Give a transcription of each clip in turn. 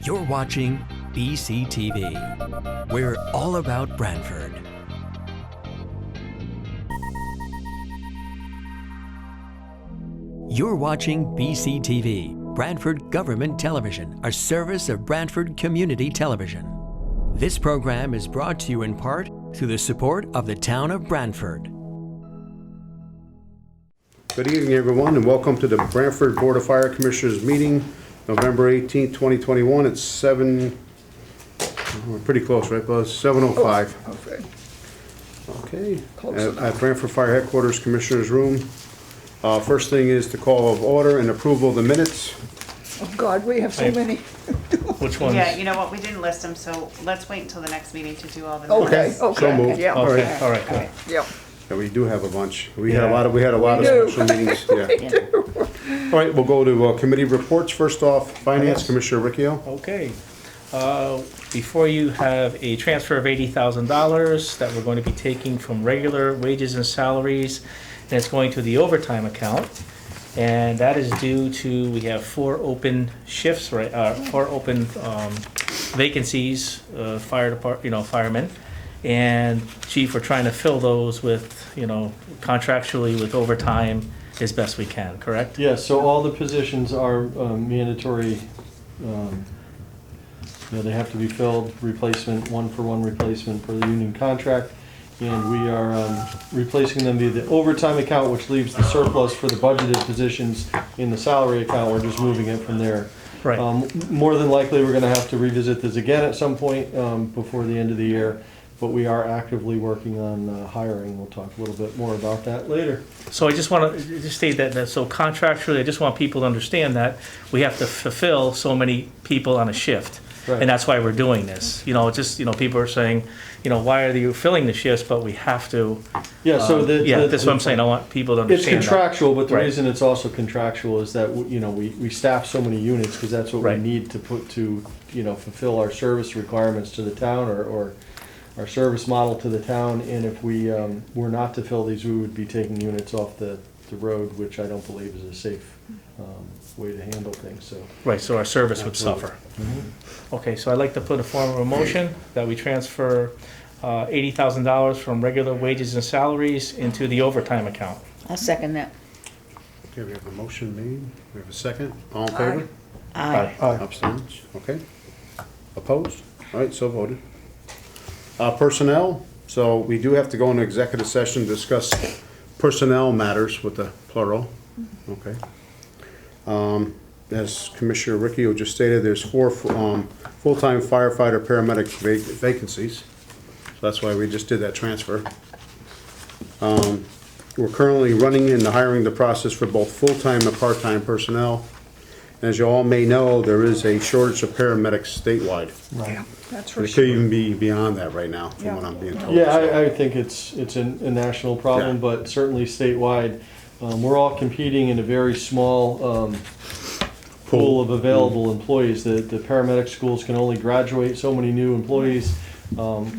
You're watching BCTV. We're all about Branford. You're watching BCTV, Branford Government Television, a service of Branford Community Television. This program is brought to you in part through the support of the town of Branford. Good evening, everyone, and welcome to the Branford Board of Fire Commissioners meeting, November 18th, 2021. It's 7, we're pretty close, right, Buzz? 7:05. Okay. At Branford Fire Headquarters Commissioners Room. First thing is the call of order and approval of the minutes. Oh, God, we have so many. Which ones? Yeah, you know what, we didn't list them, so let's wait until the next meeting to do all the Okay, minutes. So moved. yeah. All right. Okay, all right, good. Yeah. Yeah, we do have a bunch. We Yeah. had a lot of We do. special meetings. Yeah. All right, we'll go to committee reports. First off, Finance, Yes. Commissioner Riccio. Okay. Before you have a transfer of $80,000 that we're going to be taking from regular wages and salaries, and it's going to the overtime account. And that is due to, we have 4 open shifts, right, 4 open vacancies, fire department, firemen. And chief, we're trying to fill those with, contractually with overtime as best we can, correct? Yes, so all the positions are mandatory, they have to be filled, replacement, one-for-one replacement for the union contract. And we are replacing them via the overtime account, which leaves the surplus for the budgeted positions in the salary account. We're just moving it from there. Right. More than likely, we're gonna have to revisit this again at some point before the end of the year. But we are actively working on hiring. We'll talk a little bit more about that later. So I just want to just state that, so contractually, I just want people to understand that we have to fulfill so many people on a shift. Right. And that's why we're doing this. People are saying, why are you filling the shifts, but we have to. Yeah, so That's what I'm saying. I want people to It's understand that. contractual, but the Right. reason it's also contractual is that, we staff so many units because that's what we Right. need to fulfill our service requirements to the town or our service model to the town. And if we were not to fill these, we would be taking units off the road, which I don't believe is a safe way to handle things, so. Right, so our service would Absolutely. suffer. Okay, so I'd like to put a form of a motion that we transfer $80,000 from regular wages and salaries into the overtime account. I'll second that. Okay, we have a motion made. We have a second. All in favor? Aye. Abstentions? Okay. Opposed? All right, so voted. Personnel, so we do have to go into executive session to discuss personnel matters with the plural. Okay. As Commissioner Riccio just stated, there's 4 full-time firefighter paramedic vacancies. So that's why we just did that transfer. We're currently running and hiring the process for both full-time and part-time personnel. As you all may know, there is a shortage of paramedics statewide. Yeah, that's for It could sure. even be beyond that right now, from what I'm being told. Yeah, I think it's a national problem, Yeah. but certainly statewide. We're all competing in a very small pool of available employees. The paramedic schools can only graduate so many new employees.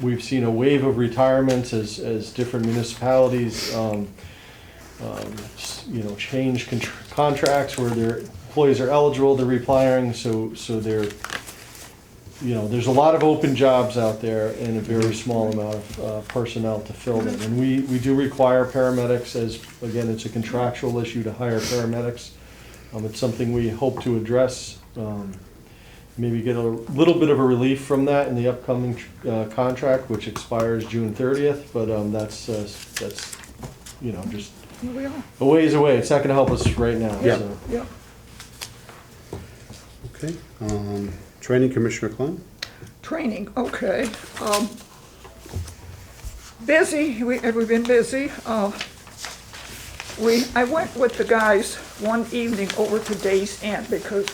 We've seen a wave of retirements as different municipalities, change contracts where their employees are eligible, they're retiring, so they're, there's a lot of open jobs out there and a very small amount of personnel to fill them. And we do require paramedics, as, again, it's a contractual issue to hire paramedics. It's something we hope to address, maybe get a little bit of a relief from that in the upcoming contract, which expires June 30th, but that's just Here we are. a ways away. It's not gonna help us right now, Yeah. so. Yeah. Okay. Training, Commissioner Klein? Training, okay. Busy, we've been busy. I went with the guys one evening over to Days End because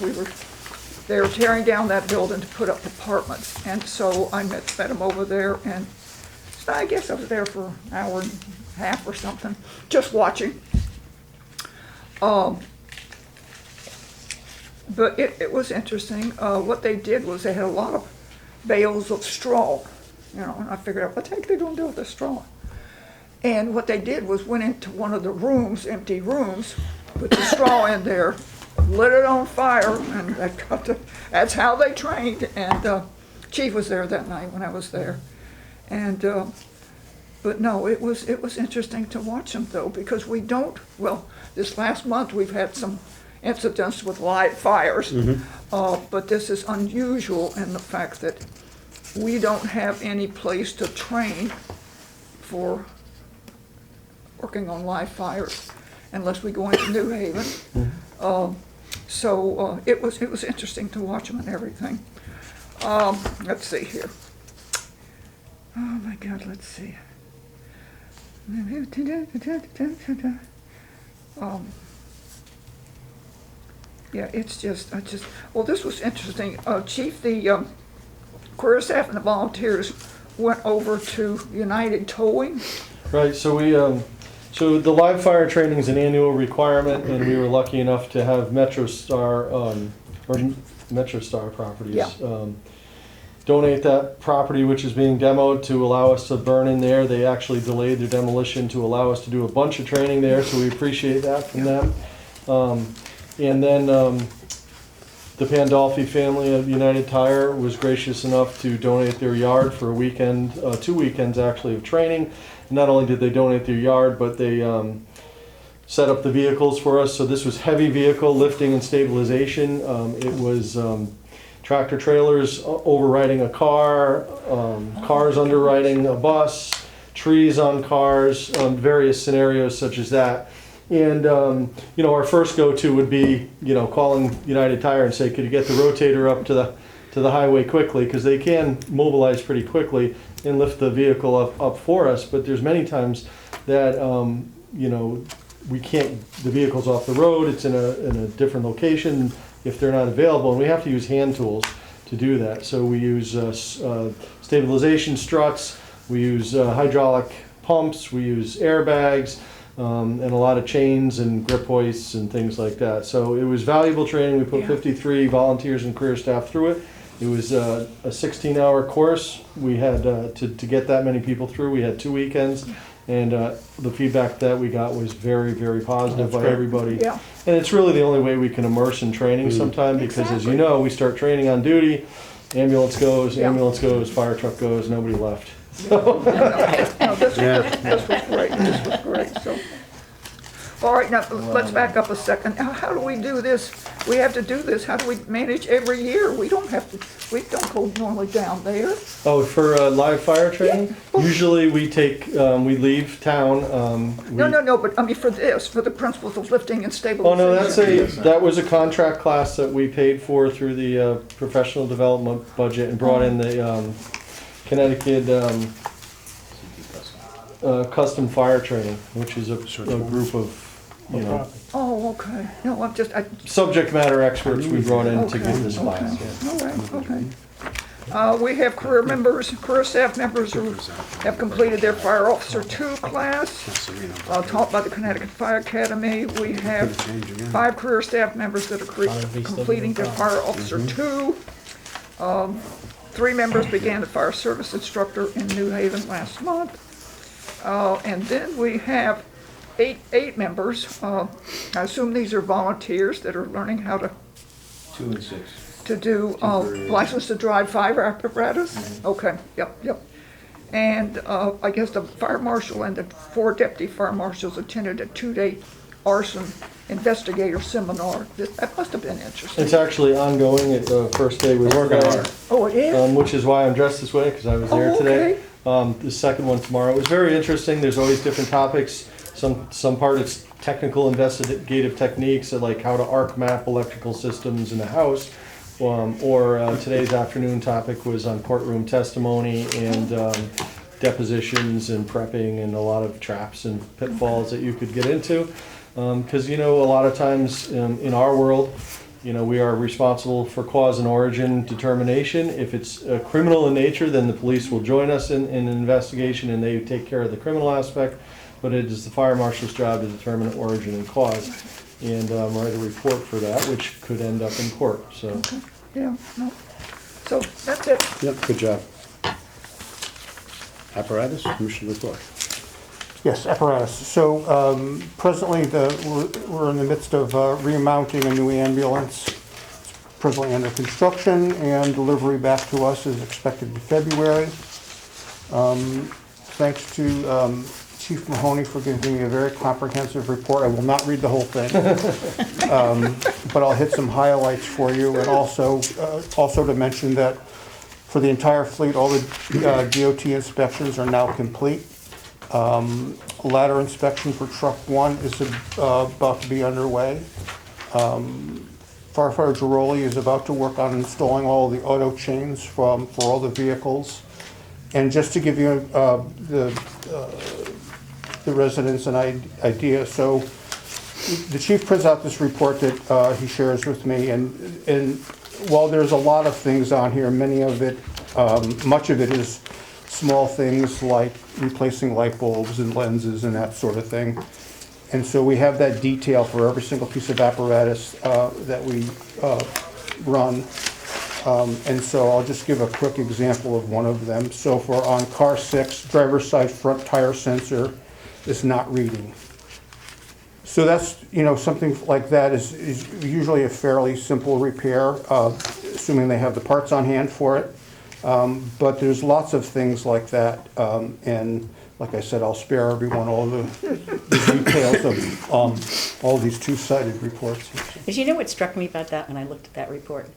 they were tearing down that building to put up apartments. And so I met them over there, and so I guess I was there for an hour and a half or something, just watching. But it was interesting. What they did was they had a lot of bales of straw, and I figured out, what the heck are they gonna do with the straw? And what they did was went into one of the rooms, empty rooms, put the straw in there, lit it on fire, and that's how they trained. And Chief was there that night when I was there, and but no, it was interesting to watch them though, because we don't. Well, this last month we've had some incidents with live fires, but this is unusual in the fact that we don't have any place to train for working on live fires unless we go into New Haven. So it was interesting to watch them and everything. Let's see here. Oh my God, let's see. Yeah, it's just, well, this was interesting. Chief, the career staff and the volunteers went over to United Towing. Right, so so the live fire training is an annual requirement, and we were lucky enough to have MetroStar, or MetroStar Properties, Yeah. Donate that property, which is being demoed, to allow us to burn in there. They actually delayed their demolition to allow us to do a bunch of training there, so we appreciate that from them. And then the Pandolfi family of United Tire was gracious enough to donate their yard for a weekend, 2 weekends actually, of training. Not only did they donate their yard, but they set up the vehicles for us. So this was heavy vehicle lifting and stabilization. It was tractor trailers overriding a car, cars underriding a bus, trees on cars, various scenarios such as that. And our first go-to would be, calling United Tire and say, could you get the rotator up to the highway quickly, because they can mobilize pretty quickly and lift the vehicle up for us. But there's many times that we can't, the vehicle's off the road, it's in a different location if they're not available, and we have to use hand tools to do that. So we use stabilization struts, we use hydraulic pumps, we use airbags, and a lot of chains and grip hoists and things like that. So it was valuable training. We put 53 volunteers and career staff through it. It was a 16-hour course. We had to get that many people through. We had 2 weekends, and the feedback that we got was very, very positive by everybody. Yeah. And it's really the only way we can immerse in training sometime, because as you know, we start training on duty, ambulance goes, fire truck goes, nobody left. No, this was great. This was great. So, all right, now let's back up a second. Now, how do we do this? We have to do this. How do we manage every year? We don't go normally down there. Oh, for live fire training? Yeah. Usually we we leave town. No, but I mean for the principles of lifting and stabilization. Oh no, that was a contract class that we paid for through the professional development budget, and brought in the Connecticut custom fire training, which is a group of, Oh, okay. No, subject matter experts we brought in to give this class. Yeah. All right, okay. We have career staff members who have completed their Fire Officer 2 class, taught by the Connecticut Fire Academy. We have 5 career staff members that are completing their Fire Officer 2. 3 members began the fire service instructor in New Haven last month. And then we have eight members. I assume these are volunteers that are learning how to 2 and 6. to do license to drive fire apparatus. Mm-hmm. Okay, yep. And I guess the fire marshal and the 4 deputy fire marshals attended a 2-day arson investigator seminar. That must have been interesting. It's actually ongoing. First day was today, Oh, it is? which is why I'm dressed this way, because I was there today. Okay. The second one tomorrow. It was very interesting. There's always different topics. Some part it's technical investigative techniques, like how to arc map electrical systems in a house. Today's afternoon topic was on courtroom testimony and depositions and prepping, and a lot of traps and pitfalls that you could get into. Because a lot of times in our world, we are responsible for cause and origin determination. If it's criminal in nature, then the police will join us in an investigation, and they take care of the criminal aspect. But it is the fire marshal's job to determine origin and cause, and write a report for that, which could end up in court. So. Okay. Yeah. No. So that's it. Yep, good job. Apparatus, commission report. Yes, apparatus. So presently, we're in the midst of remounting a new ambulance. It's presently under construction, and delivery back to us is expected in February. Thanks to Chief Mahoney for giving me a very comprehensive report. I will not read the whole thing, but I'll hit some highlights for you, and also to mention that for the entire fleet, all the DOT inspections are now complete. Ladder inspection for truck 1 is about to be underway. Firefighter Giroli is about to work on installing all the auto chains for all the vehicles. And just to give you the residents an idea, so the chief prints out this report that he shares with me, and while there's a lot of things on here, much of it is small things like replacing light bulbs and lenses and that sort of thing. And so we have that detail for every single piece of apparatus that we run. And so I'll just give a quick example of one of them. So for on car 6, driver's side front tire sensor is not reading. So that's, something like that is usually a fairly simple repair, assuming they have the parts on hand for it. But there's lots of things like that, and like I said, I'll spare everyone all the details of all these two-sided reports. As you know, what struck me about that when I looked at that report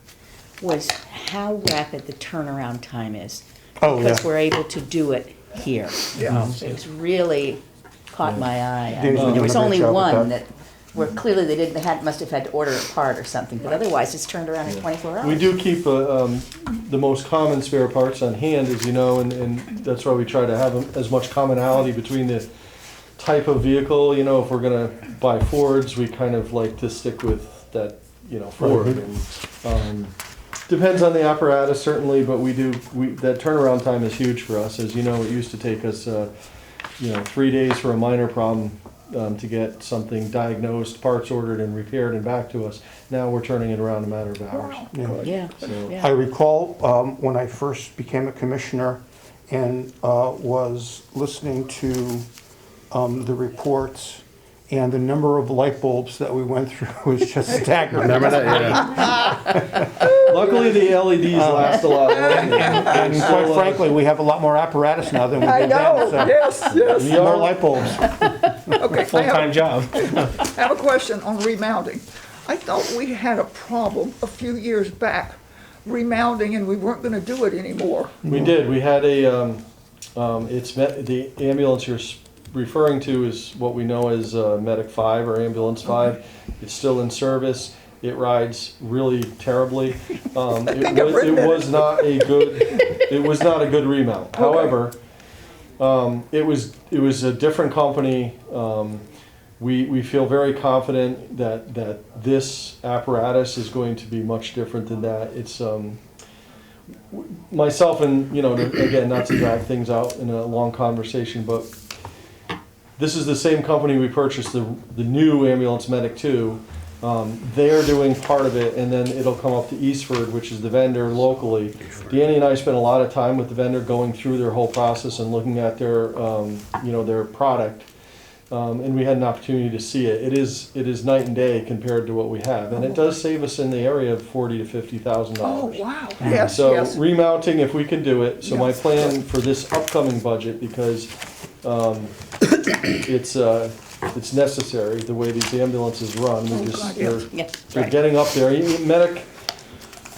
was how rapid the turnaround time is. Oh, because yeah. we're able to do it here. Yeah. It's really caught my eye. I Dan's mean, been there was doing a only great job with one that. where clearly they must have had to order a part or something, but otherwise it's turned around in 24 hours. We do keep the most common spare parts on hand, as you know, and that's why we try to have as much commonality between the type of vehicle. If we're gonna buy Fords, we kind of like to stick with that, Ford. And, depends on the apparatus certainly, but that turnaround time is huge for us. As you know, it used to take us 3 days for a minor problem to get something diagnosed, parts ordered and repaired and back to us. Now we're turning it around in a matter of hours. Yeah, So- yeah. I recall when I first became a commissioner and was listening to the reports, and the number of light bulbs that we went through was just staggering. Remember that? Yeah. Luckily, the LEDs last a lot longer. And quite frankly, we have a lot more apparatus now than we I did know, then. yes. More light bulbs. Okay, Full-time job. I have a question on remounting. I thought we had a problem a few years back remounting, and we weren't gonna do it anymore. We did. We had the ambulance you're referring to is what we know as Medic 5 or Ambulance 5. It's still in service. It rides really terribly. It was not a good remount. Okay. However, it was a different company. We feel very confident that this apparatus is going to be much different than that. It's myself and again, not to drag things out in a long conversation, but this is the same company we purchased the new Ambulance Medic 2. They're doing part of it, and then it'll come up to Eastford, which is the vendor locally. Danny and I spent a lot of time with the vendor going through their whole process and looking at their product. And we had an opportunity to see it. It is night and day compared to what we have, and it does save us in the area of $40,000 to $50,000. Oh, wow, yes, So yes. remounting, if we can do it. So my Yes. plan for this upcoming budget, because it's necessary the way these ambulances run. We just God, yes. Yeah, they're right. getting up there. Medic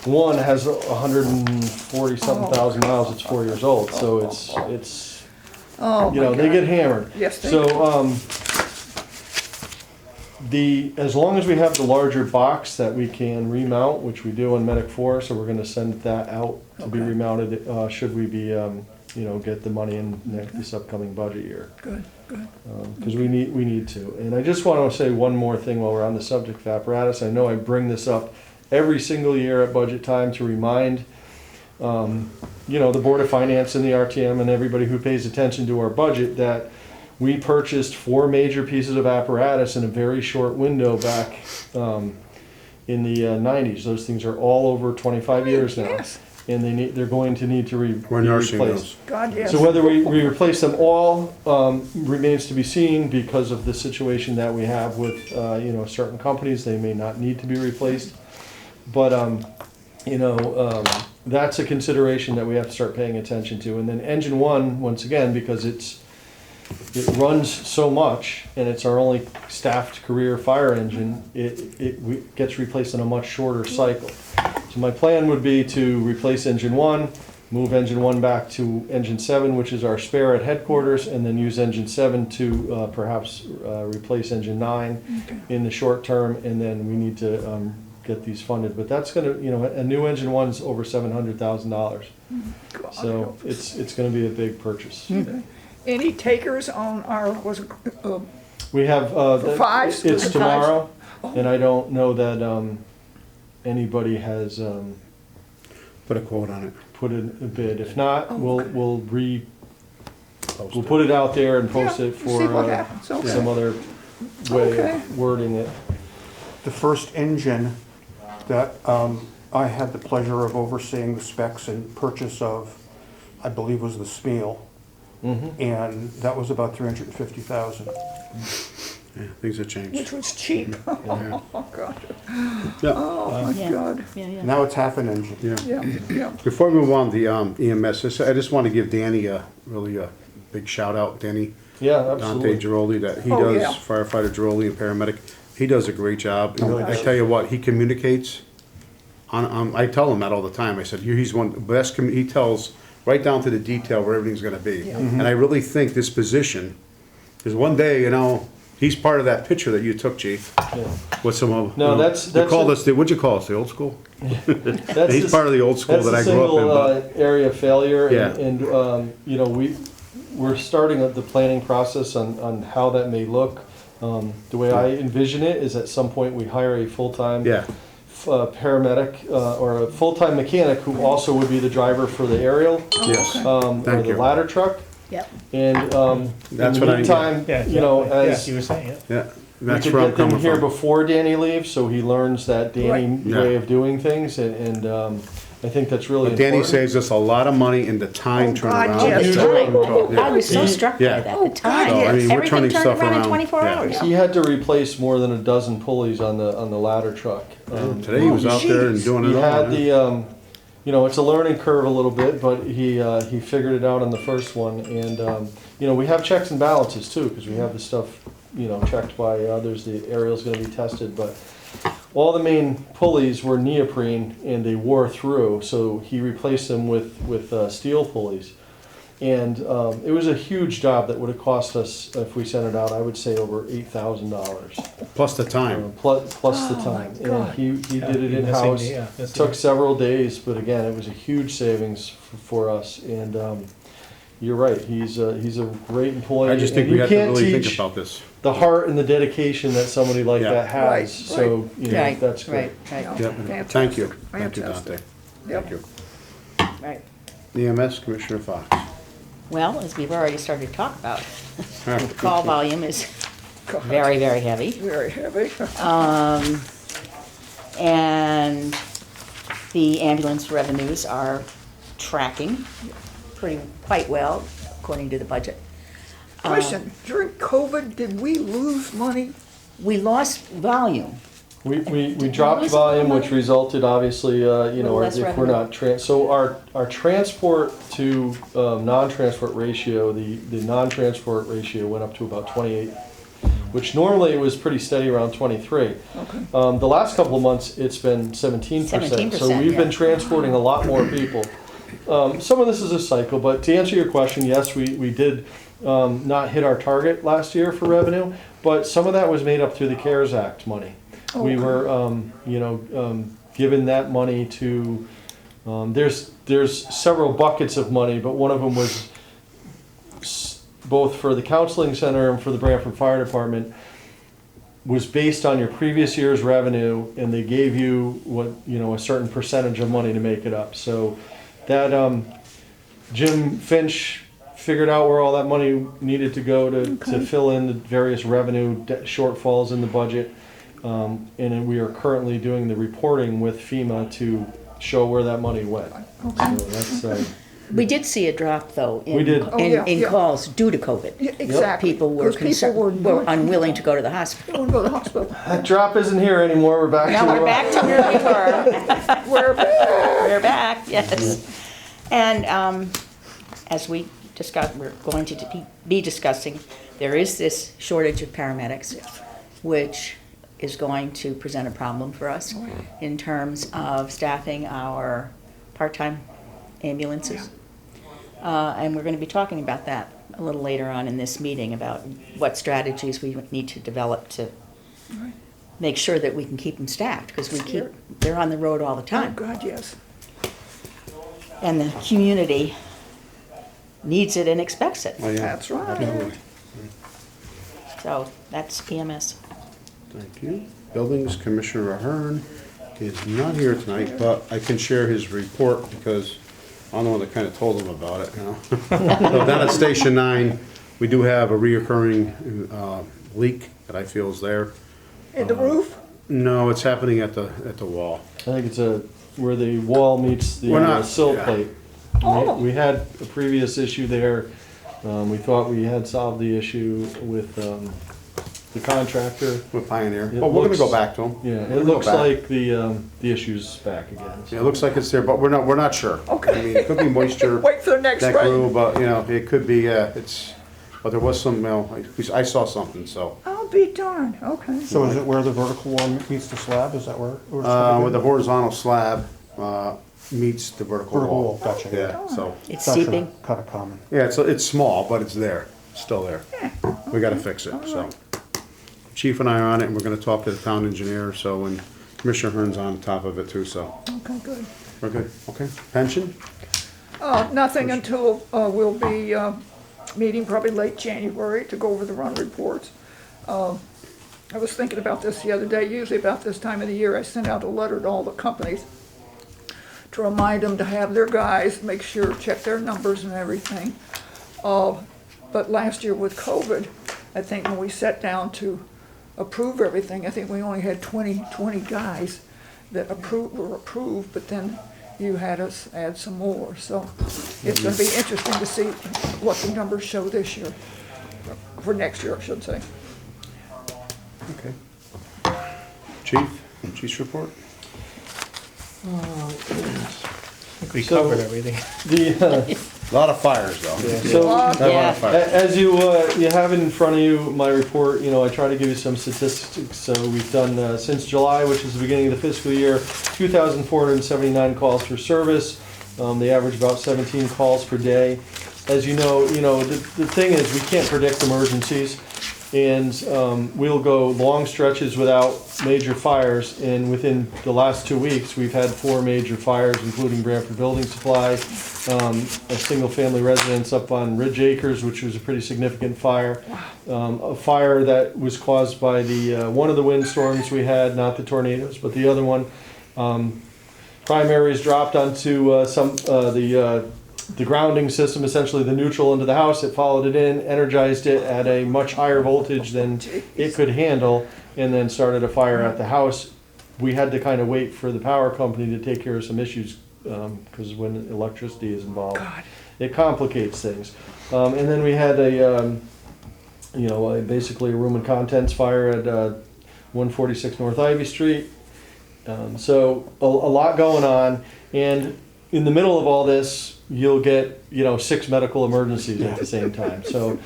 1 has 140-something thousand miles. It's 4 years old, so it's Oh, my they God. get hammered. Yes, they So as long as we have the larger box that we can remount, which we do on Medic 4, so we're going to send that out to be Okay. remounted. Should we be get the money in this upcoming budget year? Good. Because we need to. And I just want to say one more thing while we're on the subject of apparatus. I know I bring this up every single year at budget time to remind the Board of Finance and the RTM and everybody who pays attention to our budget that we purchased 4 major pieces of apparatus in a very short window back in the 90s. Those things are all over 25 years now. Yes. and they're going to need to We're be nursing replaced. those. God, yes. So whether we replace them all remains to be seen because of the situation that we have with, certain companies. They may not need to be replaced. But, that's a consideration that we have to start paying attention to. And then engine one, once again, because it runs so much and it's our only staffed career fire engine, it gets replaced in a much shorter cycle. So my plan would be to replace engine one, move engine one back to engine seven, which is our spare at headquarters, and then use engine seven to perhaps replace engine nine in the short term, and then we need to get these funded. But that's gonna, a new engine one's over $700,000. So it's gonna be a big purchase. Any takers on our, We have, For fives? it's For tomorrow, and I don't know that anybody has Put a quote on it. put in a bid. If not, we'll put it out there and post it see what for happens. Okay. some other way Okay. of wording it. The first engine that I had the pleasure of overseeing the specs and purchase of, I believe, was the Smeal. And that was about $350,000. Yeah, things have changed. which was cheap. Oh, God. Yeah. Oh, my Yeah. God. Yeah. Now it's half an engine. Yeah. Before we move on to the EMS, I just want to give Danny a big shout out. Danny Yeah, Dante absolutely. Giroldi, that he Oh, does, yeah. Firefighter Giroldi and Paramedic. He does a great job. Oh, I tell you what, he communicates. I tell him that all the time. I said, he's one of the best. He tells right down to the detail where everything's going to be. And I really think this position, because one day, he's part of that picture that you took, Chief. Yeah. With some of No, you that's called a- us. What'd you call us? The old school. That's He's part of the old school that I grew up in. That's a single area of failure, Yeah. and we're starting the planning process on how that may look. The way I envision it is at some point we hire a full-time Yeah. paramedic or a full-time mechanic who also would be the driver for the aerial Yes. or Thank the you. ladder truck. Yep. And That's in what the I- meantime, Yeah, as you were saying, Yeah. we That's could where I'm get them coming here from. before Danny leaves, so he learns that Danny Right. way Yeah. of doing things, and I think that's really But Danny important. saves us a lot of money in the time Oh, God, turnaround. yes. The time. I was so struck by Yeah. that, Oh, the God, time. So, I mean, we're Everything turning turned stuff around in around. 24 Yeah. hours. He had to replace more than a dozen pulleys on the ladder truck. Today he was out there and doing He it all. had the, it's a learning curve a little bit, but he figured it out on the first one. And, we have checks and balances too, because we have the stuff, checked by others. The aerial's gonna be tested, but all the main pulleys were neoprene and they wore through, so he replaced them with steel pulleys. And it was a huge job that would have cost us, if we sent it out, I would say over $8,000. Plus the time. Plus the Oh, time. my God. And he did it you're in-house. missing the- that's Took the- several days, but again, it was a huge savings for us. And you're right, he's a great employee. I just think And we you have to can't really think teach about this. the heart and the dedication that somebody like Yeah. that has. Right, So, Right, that's great. right, right, Yeah. Yep. Fantastic. Thank you. Thank you, Fantastic. Dante. Yep. Thank you. right. EMS, Commissioner Fox. Well, as we've already started to talk about, All the right. call volume is God, very, very heavy. Very heavy. And the ambulance revenues are tracking quite well, according to the budget. Question, during COVID, did we lose money? We lost volume. We we dropped lose a lot of volume, which money? resulted obviously, less if we're revenue. not, so our transport to non-transport ratio, the non-transport ratio went up to about 28, which normally it was pretty steady around 23. The last couple of months, it's been 17%. So 17%, we've been yeah. transporting a lot more people. Some of this is a cycle, but to answer your question, yes, we did not hit our target last year for revenue, but some of that was made up through the CARES Act money. We were, given that money to, there's several buckets of money, but one of them was both for the counseling center and for the Branford Fire Department, was based on your previous year's revenue, and they gave you a certain percentage of money to make it up. So that, Jim Finch figured out where all that money needed to go to fill in the various revenue shortfalls in the budget. And then we are currently doing the reporting with FEMA to show where that money went. So that's, We did see a drop, though, We did. Oh, yeah, in yeah. calls due to COVID. Yeah, exactly. People were Because people were unwilling to go to the hospital. Don't go to the hospital. that drop isn't here anymore, we're back to. Now we're back to where we were. We're back. We're back, yes. And as we discussed, we're going to be discussing, there is this shortage of paramedics, which is going to present a problem for us in terms of staffing our part-time ambulances. And we're going to be talking about that a little later on in this meeting, about what strategies we need to develop to make sure that we can keep them staffed, because they're on the road all the Oh, time. God, yes. And the community needs it and expects it. Oh, yeah. That's right. Absolutely. So that's EMS. Thank you. Buildings Commissioner Ahern is not here tonight, but I can share his report because I'm the one that kind of told him about it, you know. So down at Station 9, we do have a reoccurring leak that I feel is there. In the roof? No, it's happening at the wall. I think it's where the wall meets We're the not- sill yeah. plate. Oh. We had a previous issue there. We thought we had solved the issue with the contractor. With Pioneer. It But we're gonna go looks- back to him. Yeah, We're it gonna go looks back. like the issue's back again. Yeah, it looks like it's there, but we're not sure. Okay. I mean, it could be moisture Wait for the next that rain. grew, but, you know, it could be, but there was some, you know, I saw something, so. I'll be darned, okay. So is it where the vertical one meets the slab? Is that where? Where the horizontal slab meets the vertical Vertical wall. wall, gotcha. Yeah, so, It's seeping. Kind of common. yeah, it's small, but it's there, it's still there. We gotta fix it, so. Chief and I are on it, and we're gonna talk to the town engineer, so, and Commissioner Hearn's on top of it too, so. Okay, good. We're good, okay? Pension? Nothing until we'll be meeting probably late January to go over the run reports. I was thinking about this the other day. Usually about this time of the year, I send out a letter to all the companies to remind them to have their guys make sure, check their numbers and everything. But last year with COVID, I think when we sat down to approve everything, I think we only had 20 guys that were approved, but then you had us add some more. So it's going to be interesting to see what the numbers show this year, for next year, I should say. Okay. Chief's report? I think we So- covered everything. A lot of fires, though. So, A lot Yeah. of fires. as you have in front of you, my report, I try to give you some statistics. So we've done, since July, which is the beginning of the fiscal year, 2,479 calls for service. They average about 17 calls per day. As you know, the thing is, we can't predict emergencies. And we'll go long stretches without major fires. And within the last 2 weeks, we've had 4 major fires, including Branford Building Supply, a single-family residence up on Ridge Acres, which was a pretty significant fire. A fire that was caused by one of the windstorms we had, not the tornadoes, but the other one. Primaries dropped onto the grounding system, essentially the neutral into the house. It followed it in, energized it at a much higher voltage than it could handle, and then started a fire at the house. We had to kind of wait for the power company to take care of some issues, because when electricity is involved, God. it complicates things. And then we had basically a room and contents fire at 146 North Ivy Street. So a lot going on, and in the middle of all this, you'll get 6 medical emergencies at the same time. So,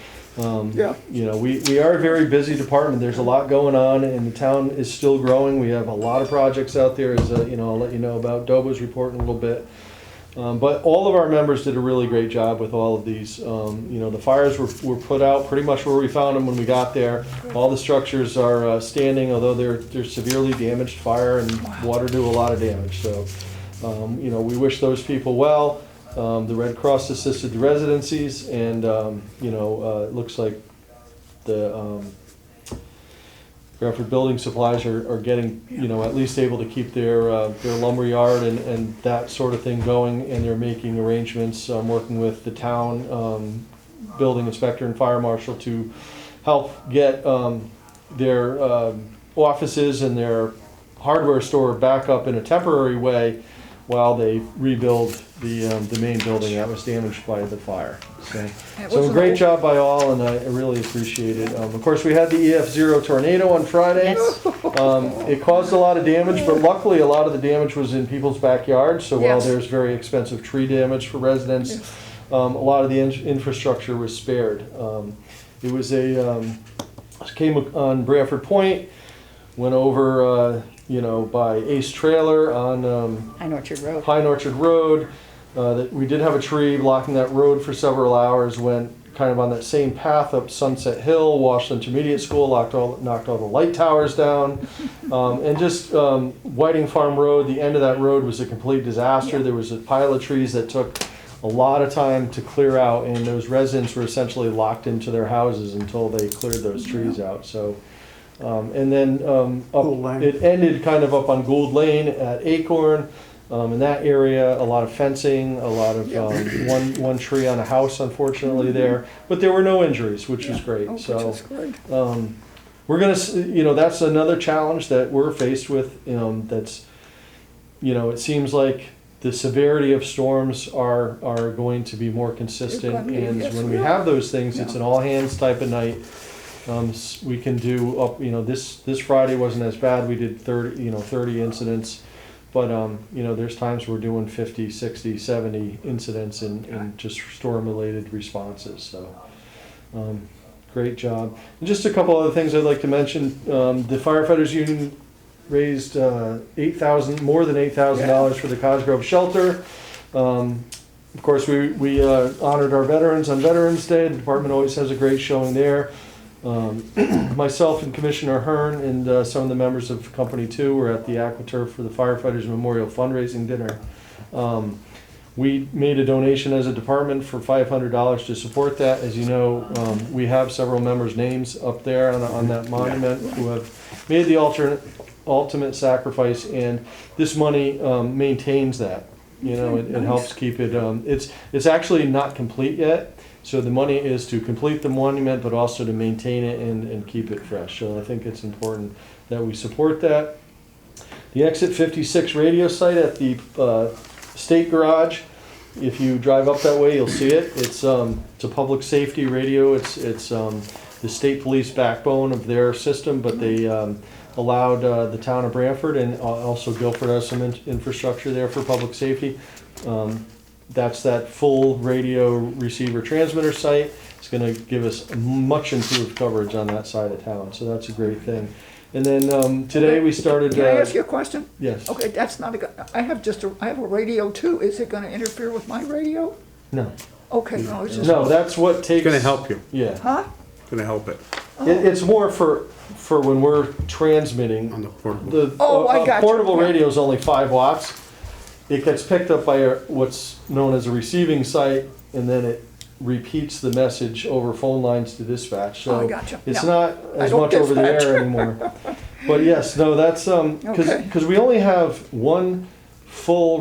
Yeah. we are a very busy department. There's a lot going on, and the town is still growing. We have a lot of projects out there. As I'll let you know about Doba's report in a little bit. But all of our members did a really great job with all of these. The fires were put out pretty much where we found them when we got there. All the structures are standing, although they're severely damaged. Fire and water do a lot of damage. So, we wish those people well. The Red Cross assisted the residencies, and it looks like the Branford Building Supplies are getting, at least able to keep their lumber yard and that sort of thing going, and they're making arrangements, working with the town building inspector and fire marshal to help get their offices and their hardware store back up in a temporary way while they rebuild the main building that was damaged by the fire. So a wasn't great old. job by all, and I really appreciate it. Of course, we had the EF0 tornado on Friday. Yes. It caused a lot of damage, but luckily a lot of the damage was in people's backyards. So while Yes. there's very expensive tree damage for residents, a lot of the infrastructure was spared. It was came on Branford Point, went over, by Ace Trailer on Pine Orchard Road. Pine Orchard Road. That we did have a tree blocking that road for several hours. Went kind of on that same path up Sunset Hill, Washington Intermediate School, knocked all the light towers down, and just Whiting Farm Road. The end of that road was a complete disaster. There was a pile of trees that took a lot of time to clear out, and those residents were essentially locked into their houses until they cleared those trees out. So. And then Gould Lane. it ended kind of up on Gould Lane at Acorn. In that area, a lot of fencing, a lot of one tree on a house, unfortunately, there. But there were no injuries, which was great. Oh, So which is good. we're gonna, that's another challenge that we're faced with. That's, it seems like the severity of storms are going to be more consistent, They're gonna be, and yes, when we we are. have those things, it's an all hands type of night. We can do up, this Friday wasn't as bad. We did 30 incidents, but there's times we're doing 50, 60, 70 incidents in just storm related responses. So great job. And just a couple other things I'd like to mention. The Firefighters Union raised more than $8,000 for the Cosgrove shelter. Of course, we honored our veterans on Veterans Day. The department always has a great showing there. Myself and Commissioner Hearn and some of the members of Company 2 were at the AquaTurf for the Firefighters Memorial Fundraising Dinner. We made a donation as a department for $500 to support that. As you know, we have several members' names up there on that monument who have made the ultimate sacrifice, and this money maintains that. It helps keep it. It's actually not complete yet. So the money is to complete the monument, but also to maintain it and keep it fresh. So I think it's important that we support that. The Exit 56 radio site at the State Garage, if you drive up that way, you'll see it. It's a public safety radio. It's the state police backbone of their system, but they allowed the town of Branford, and also Guilford has some infrastructure there for public safety. That's that full radio receiver transmitter site. It's going to give us much improved coverage on that side of town, so that's a great thing. And then today we started. Can I ask you a question? Yes. Okay, that's not a good, I have a radio too. Is it gonna interfere with my radio? No. Okay, no, it's just. No, that's what It's takes. gonna help you, Yeah. Huh? gonna help it It's more for when we're transmitting. on the portable. The Oh, I got you. portable Yeah. radio is only 5 watts. It gets picked up by what's known as a receiving site, and then it repeats the message over phone lines to dispatch. So Oh, I gotcha. it's Yeah. not I as don't much over the dispatch. air anymore. But yes, no, that's Okay. because we only have one full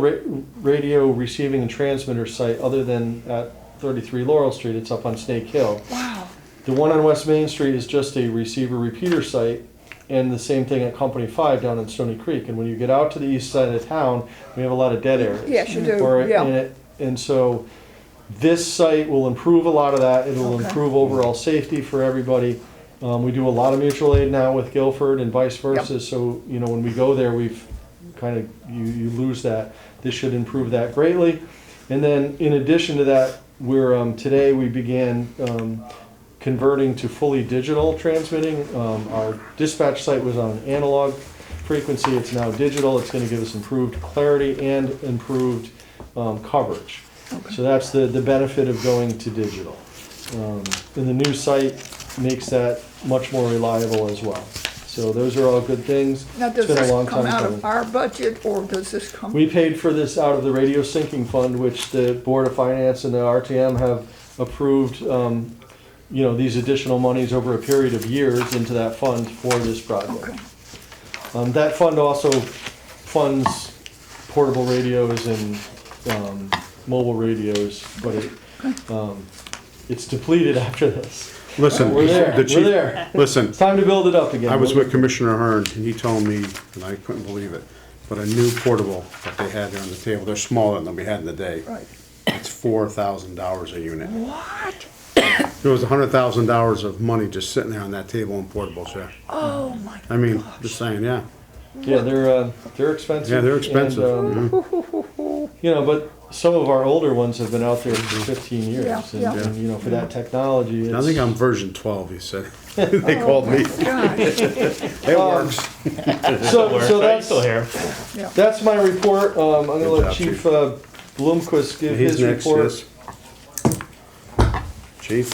radio receiving and transmitter site other than at 33 Laurel Street. It's up on Snake Hill. Wow. The one on West Main Street is just a receiver repeater site, and the same thing at Company 5 down in Stony Creek. And when you get out to the east side of town, we have a lot of dead areas. Yes, you do, Or- yeah. And so this site will improve a lot of that. It will Okay. improve overall safety for everybody. We do a lot of mutual aid now with Guilford and vice versa. So, when we go there, we've kind of, you lose that. This should improve that greatly. And then in addition to that, today we began converting to fully digital transmitting. Our dispatch site was on analog frequency. It's now digital. It's going to give us improved clarity and improved coverage. So that's the benefit of going to digital. And the new site makes that much more reliable as well. So those are all good things. Now, does It's been a this long come time out coming. of our budget, or does this come? We paid for this out of the radio sinking fund, which the Board of Finance and the RTM have approved, these additional monies over a period of years into that fund for this project. Okay. That fund also funds portable radios and mobile radios, but it's depleted after this. Listen, We're there, the chief, we're there. listen, It's time to build it up again. I was with Commissioner Hearn, and he told me, and I couldn't believe it, but a new portable that they had there on the table, they're smaller than we had in the day. Right. It's $4,000 a unit. What? There was $100,000 of money just sitting there on that table in portables, yeah. Oh, my. I mean, just saying, yeah. Yeah, they're expensive. Yeah, they're expensive. And, you know, but some of our older ones have been out there for 15 years. Yeah, and, yeah. and, you know, for that technology, it's, I think I'm version 12, he said. They called me. Gosh. It works. so Right, still here. that's my report. I'm going to Good let job, Chief Chief. Bloomquist give He's his next, report. yes. Chief,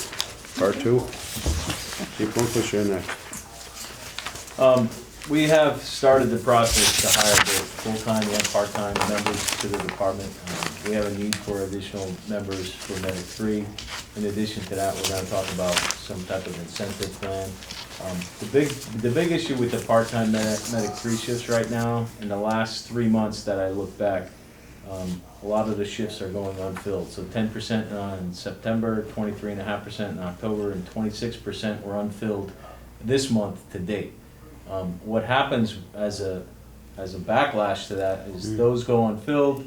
part two. Chief Bloomquist, you're next. We have started the process to hire both full-time and part-time members to the department. We have a need for additional members for Medic 3. In addition to that, we're gonna talk about some type of incentive plan. The big issue with the part-time Medic 3 shifts right now, in the last 3 months that I look back, a lot of the shifts are going unfilled. So 10% in September, 23.5% in October, and 26% were unfilled this month to date. What happens as a backlash to that is those go unfilled.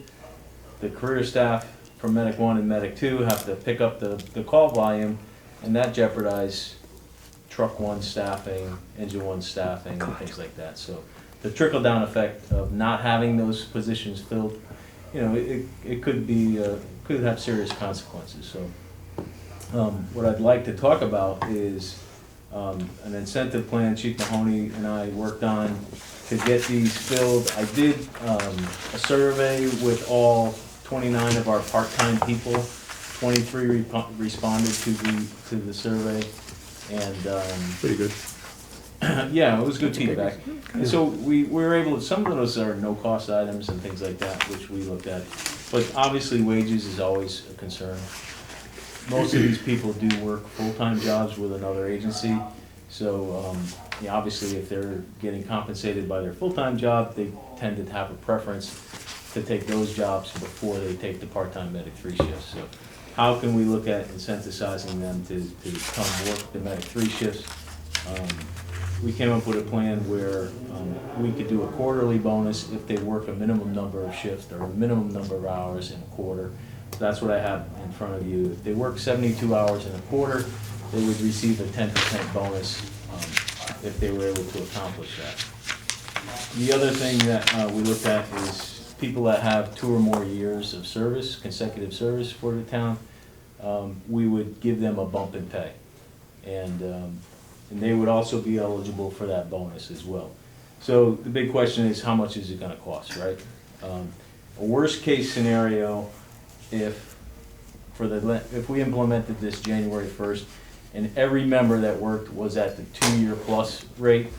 The career staff from Medic 1 and Medic 2 have to pick up the call volume, and that jeopardizes truck 1 staffing, engine 1 staffing, and things like that. So the trickle-down effect of not having those positions filled, you know, it could be could have serious consequences. So what I'd like to talk about is an incentive plan Chief Mahoney and I worked on to get these filled. I did a survey with all 29 of our part-time people. 23 responded to the survey, and Pretty good. yeah, it was good feedback. And so we were able to, some of those are no-cost items and things like that, which we looked at. But obviously, wages is always a concern. Most of these people do work full-time jobs with another agency, so yeah, obviously if they're getting compensated by their full-time job, they tend to have a preference to take those jobs before they take the part-time Medic 3 shifts. So how can we look at incentivizing them to come work the Medic 3 shifts? We came up with a plan where we could do a quarterly bonus if they work a minimum number of shifts or a minimum number of hours in a quarter. That's what I have in front of you. If they work 72 hours in a quarter, they would receive a 10% bonus if they were able to accomplish that. The other thing that we looked at is people that have 2 or more years of service, consecutive service for the town, we would give them a bump in pay. And they would also be eligible for that bonus as well. So the big question is, how much is it gonna cost, right? A worst case scenario, if we implemented this January 1st and every member that worked was at the 2-year plus rate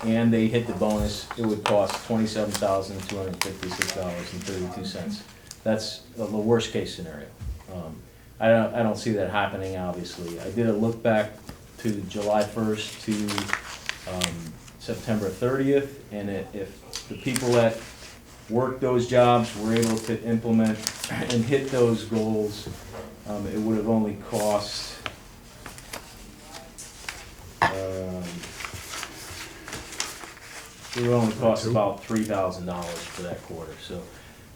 and they hit the bonus, it would cost $27,256.32. That's the worst case scenario. I don't see that happening, obviously. I did a look back to July 1st to September 30th, and if the people that worked those jobs were able to implement and hit those goals, it would have only cost about $3,000 for that quarter. So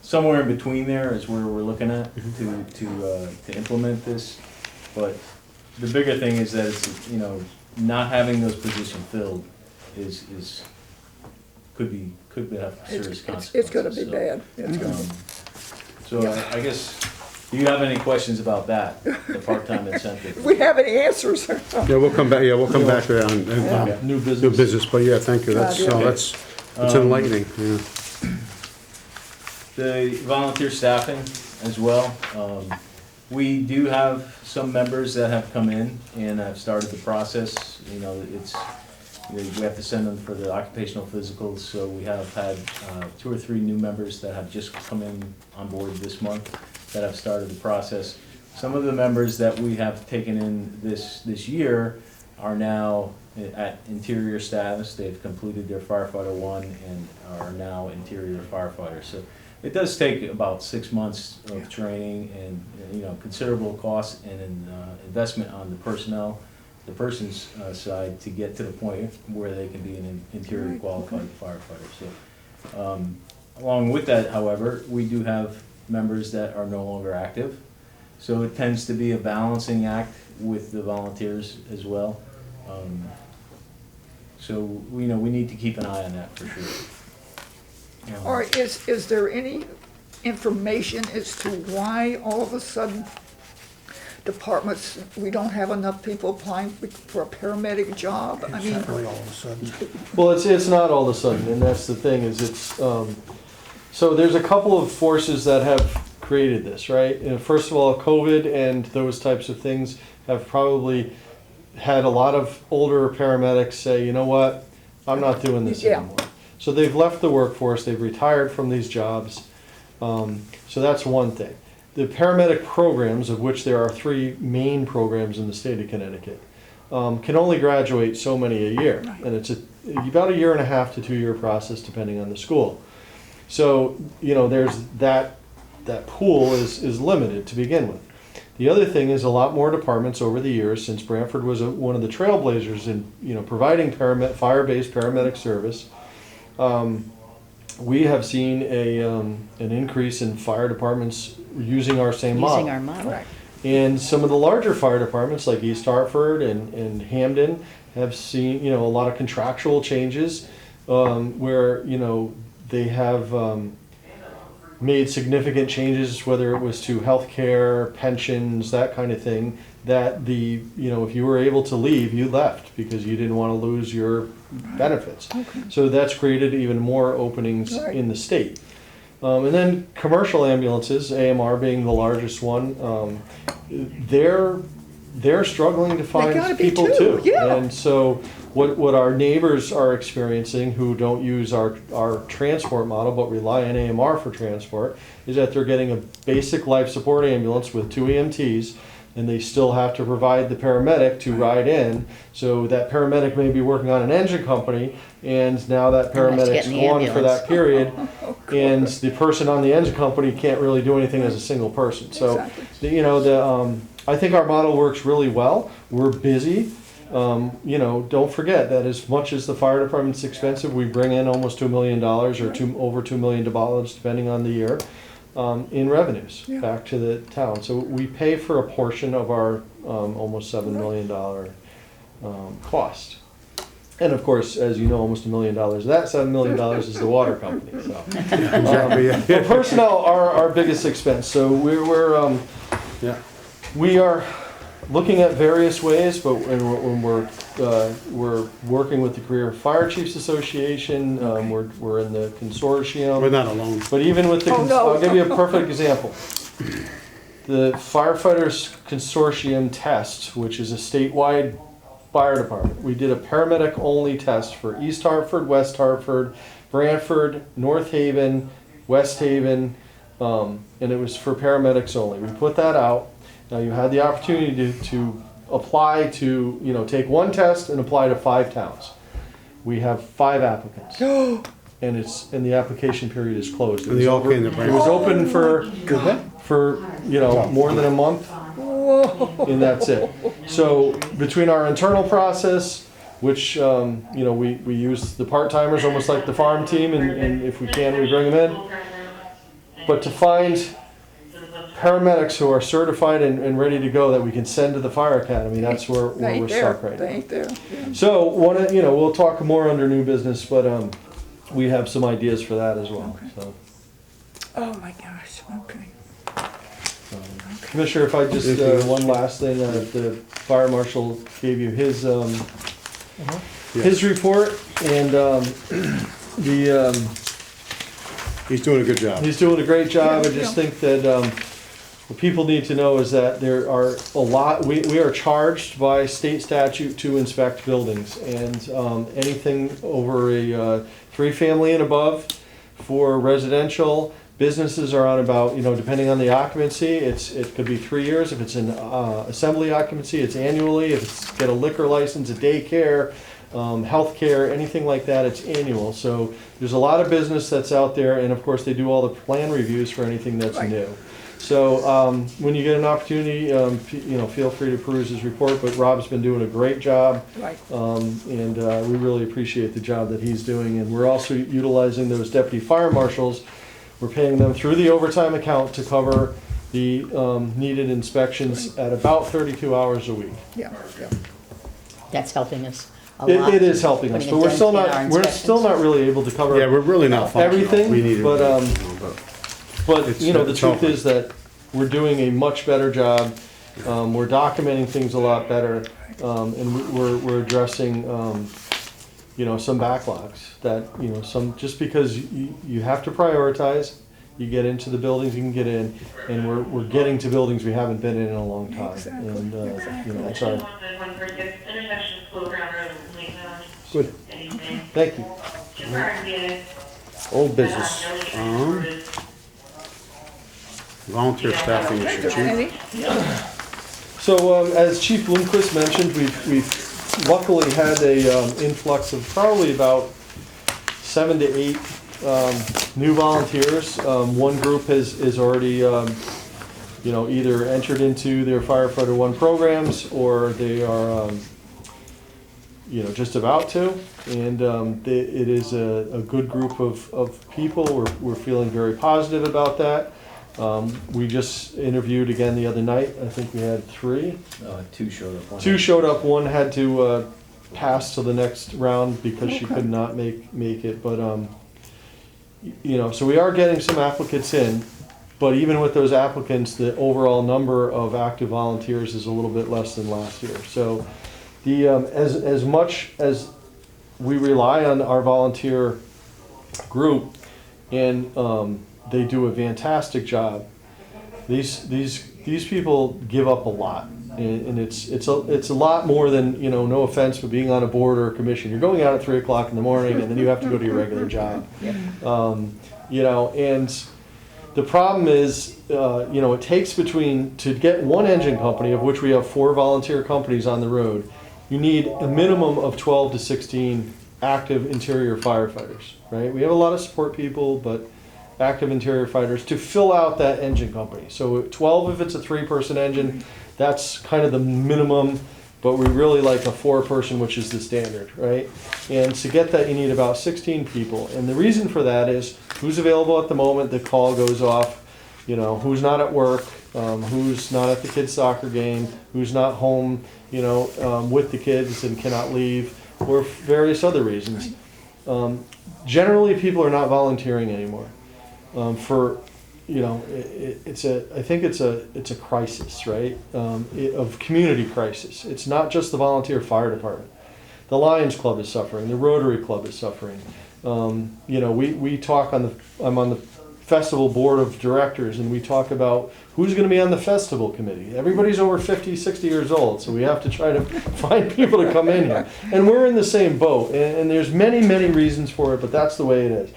somewhere in between there is where we're looking at to implement this. But the bigger thing is that it's, you know, not having those positions filled could have serious consequences. It's gonna be So, bad. It's gonna be. So I guess, do you have any questions about that, the part-time incentive? If we have any answers. Yeah, we'll come back, to that on New business. new business, but yeah, thank you, that's, Yeah. it's enlightening, yeah. The volunteer staffing as well. We do have some members that have come in and have started the process. You know, we have to send them for the occupational physicals, so we have had 2 or 3 new members that have just come in on board this month that have started the process. Some of the members that we have taken in this year are now at interior status. They've completed their Firefighter 1 and are now interior firefighters. So it does take about 6 months of training and, you know, considerable cost and investment on the person's side to get to the point where they can be an interior qualified firefighter. So Along with that, however, we do have members that are no longer active. So it tends to be a balancing act with the volunteers as well. So, we need to keep an eye on that for sure. Or is there any information as to why all of a sudden departments, we don't have enough people applying for a paramedic job? I mean, Really all of a sudden. Well, it's not all of a sudden, and that's the thing, is so there's a couple of forces that have created this, right? First of all, COVID and those types of things have probably had a lot of older paramedics say, you know what, I'm not doing this Yeah. anymore. So they've left the workforce, they've retired from these jobs. So that's one thing. The paramedic programs, of which there are 3 main programs in the state of Connecticut, can only graduate so many a year. And it's about a 1.5 to 2 year process depending on the school. So, there's that pool is limited to begin with. The other thing is a lot more departments over the years, since Branford was one of the trailblazers in providing fire-based paramedic service. We have seen an increase in fire departments using our same model. Using our model. right. And some of the larger fire departments like East Hartford and Hamden have seen a lot of contractual changes where they have made significant changes, whether it was to healthcare, pensions, that kind of thing, that if you were able to leave, you left because you didn't want to lose your benefits. So that's created even more openings Right. in the state. And then commercial ambulances, AMR being the largest one, they're struggling to gotta find be people too, too. yeah. And so what our neighbors are experiencing who don't use our transport model but rely on AMR for transport is that they're getting a basic life support ambulance with 2 EMTs, and they still have to provide the paramedic to ride in. So that paramedic may be working on an engine company, and now that paramedic's getting the gone for that ambulance. period, and the person on the engine company can't really do anything as a single person. So, Exactly. I think our model works really well. We're busy. Don't forget that as much as the fire department's expensive, we bring in almost $2 million or over $2 million, depending on the year, in revenues Yeah. back to the town. So we pay for a portion of our almost $7 million cost. And of course, as you know, almost $1 million of that $7 million is the water company. So. Exactly, yeah. But personnel are our biggest expense. So Yeah. we are looking at various ways, but when we're working with the Career Fire Chiefs Association, we're in the Consortium. We're not alone. But even with the, Oh, no. I'll give you a perfect example. The Firefighters Consortium test, which is a statewide fire department, we did a paramedic-only test for East Hartford, West Hartford, Branford, North Haven, West Haven, and it was for paramedics only. We put that out. Now you had the opportunity to apply to, take one test and apply to 5 towns. We have 5 applicants. And the application period is closed. And they all came to It was open for more than a month. And that's it. So between our internal process, which we use the part-timers almost like the farm team, and if we can, we bring them in. But to find paramedics who are certified and ready to go that we can send to the fire academy, that's where we're stuck right They now. ain't there. Yeah. So we'll talk more under new business, but we have some ideas for that as well. So, Oh, my gosh, okay. Commissioner, if I just one last thing, the fire marshal gave you his report, and He's doing a good job. he's doing a great job. Yeah, I just yeah. think that what people need to know is that there are a lot, we are charged by state statute to inspect buildings, and anything over a 3-family and above for residential. Businesses are on about, depending on the occupancy, it could be 3 years. If it's an assembly occupancy, it's annually. If it's got a liquor license, a daycare, healthcare, anything like that, it's annual. So there's a lot of business that's out there, and of course they do all the plan reviews for anything that's Right. new. So when you get an opportunity, feel free to peruse his report, but Rob's been doing a great job. Right. And we really appreciate the job that he's doing. And we're also utilizing those deputy fire marshals. We're paying them through the overtime account to cover the needed inspections at about 32 hours a week. Yeah, yeah. That's helping us a lot. It is helping us, Putting but a dent in our we're still not really able to cover Yeah, we're really not functional. everything. We need it. But It's- the it's truth helping. is that we're doing a much better job. We're documenting things a lot better, and we're addressing some backlogs that just because you have to prioritize. You get into the buildings you can get in, and we're getting to buildings we haven't been in a long time. Exactly, And it's our Good. thank you. Old business. Volunteer staffing issue, chief. Any? So as Chief Lundquist mentioned, we've luckily had a influx of probably about 7 to 8 new volunteers. One group is already either entered into their Firefighter 1 programs, or they are just about to. And it is a good group of people. We're feeling very positive about that. We just interviewed again the other night. I think we had 3. 2 showed up. 2 showed up. One had to pass to the next round because she could not make it. But so we are getting some applicants in. But even with those applicants, the overall number of active volunteers is a little bit less than last year. So the as much as we rely on our volunteer group, and they do a fantastic job. These people give up a lot, and it's a lot more than no offense, but being on a board or a commission, you're going out at 3 o'clock in the morning, and then you have to go to your regular job. And the problem is, it takes to get one engine company, of which we have 4 volunteer companies on the road, you need a minimum of 12 to 16 active interior firefighters, right? We have a lot of support people, but active interior fighters to fill out that engine company. So 12 if it's a 3-person engine, that's kind of the minimum, but we really like a 4-person, which is the standard, right? And to get that, you need about 16 people. And the reason for that is who's available at the moment, the call goes off, who's not at work, who's not at the kids' soccer game, who's not home, with the kids and cannot leave, or various other reasons. Generally, people are not volunteering anymore. I think it's a crisis, right? Of community crisis. It's not just the volunteer fire department. The Lions Club is suffering. The Rotary Club is suffering. We talk I'm on the festival board of directors, and we talk about who's going to be on the festival committee. Everybody's over 50, 60 years old, so we have to try to find people to come in here. And we're in the same boat, and there's many, many reasons for it, but that's the way it is.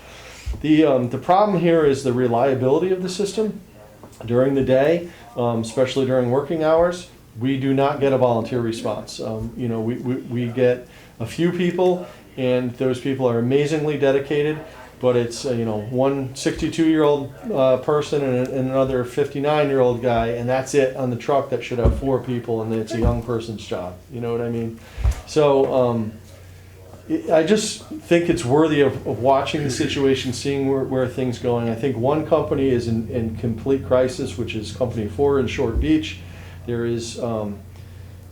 The problem here is the reliability of the system during the day, especially during working hours. We do not get a volunteer response. We get a few people, and those people are amazingly dedicated, but it's one 62-year-old person and another 59-year-old guy, and that's it on the truck that should have 4 people, and it's a young person's job. You know what I mean? So I just think it's worthy of watching the situation, seeing where things going. I think one company is in complete crisis, which is Company 4 in Short Beach. There is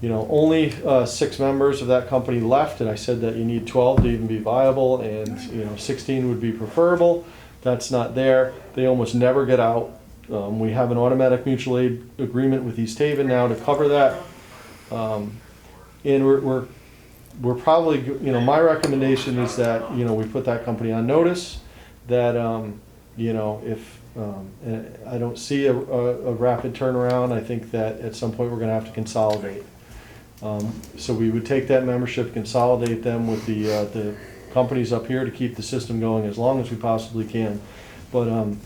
only 6 members of that company left, and I said that you need 12 to even be viable, and 16 would be preferable. That's not there. They almost never get out. We have an automatic mutual aid agreement with East Haven now to cover that, and we're probably, my recommendation is that, we put that company on notice, that, if, and I don't see a rapid turnaround, I think that at some point we're gonna have to consolidate. So we would take that membership, consolidate them with the companies up here to keep the system going as long as we possibly can. But,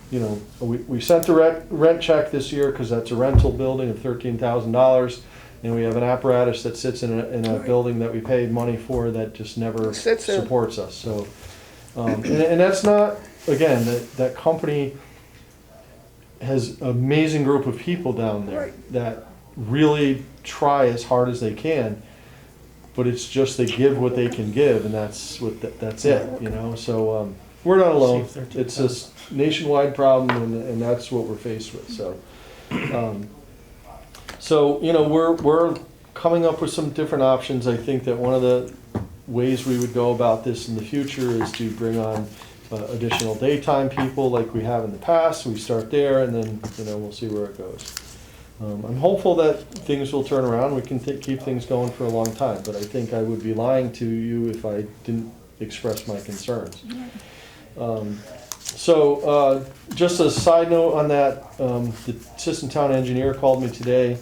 we sent the rent check this year, because that's a rental building of $13,000. And we have an apparatus that sits in a building that we paid money for that just never supports us. So, and that's not, again, that company has an amazing group of people down there Right. that really try as hard as they can, but it's just they give what they can give, and that's that's it, you know. So we're not alone. It's a nationwide problem, and that's what we're faced with. So, you know, we're coming up with some different options. I think that one of the ways we would go about this in the future is to bring on additional daytime people like we have in the past. We start there, and then, you know, we'll see where it goes. I'm hopeful that things will turn around. We can keep things going for a long time, but I think I would be lying to you if I didn't express my concerns. Just a side note on that, the assistant town engineer called me today.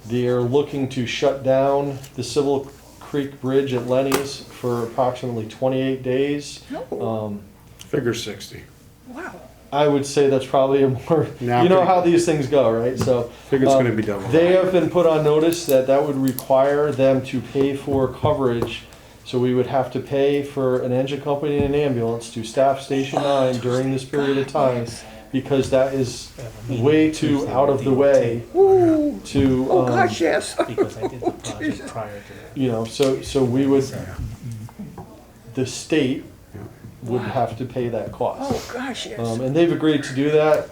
They're looking to shut down the Civil Creek Bridge at Lenny's for approximately 28 days. No. Figure 60. Wow. I would say that's probably a more, Now, you know how these things go, right? So Figure it's gonna be double. they have been put on notice that would require them to pay for coverage. So we would have to pay for an engine company and an ambulance to staff Station 9 during this period of time, because that is way too out of the way Ooh. to, Oh, gosh, yes. Because I did the project prior to that. you know, so we would, the state would have to pay that cost. Oh, gosh, yes. And they've agreed to do that.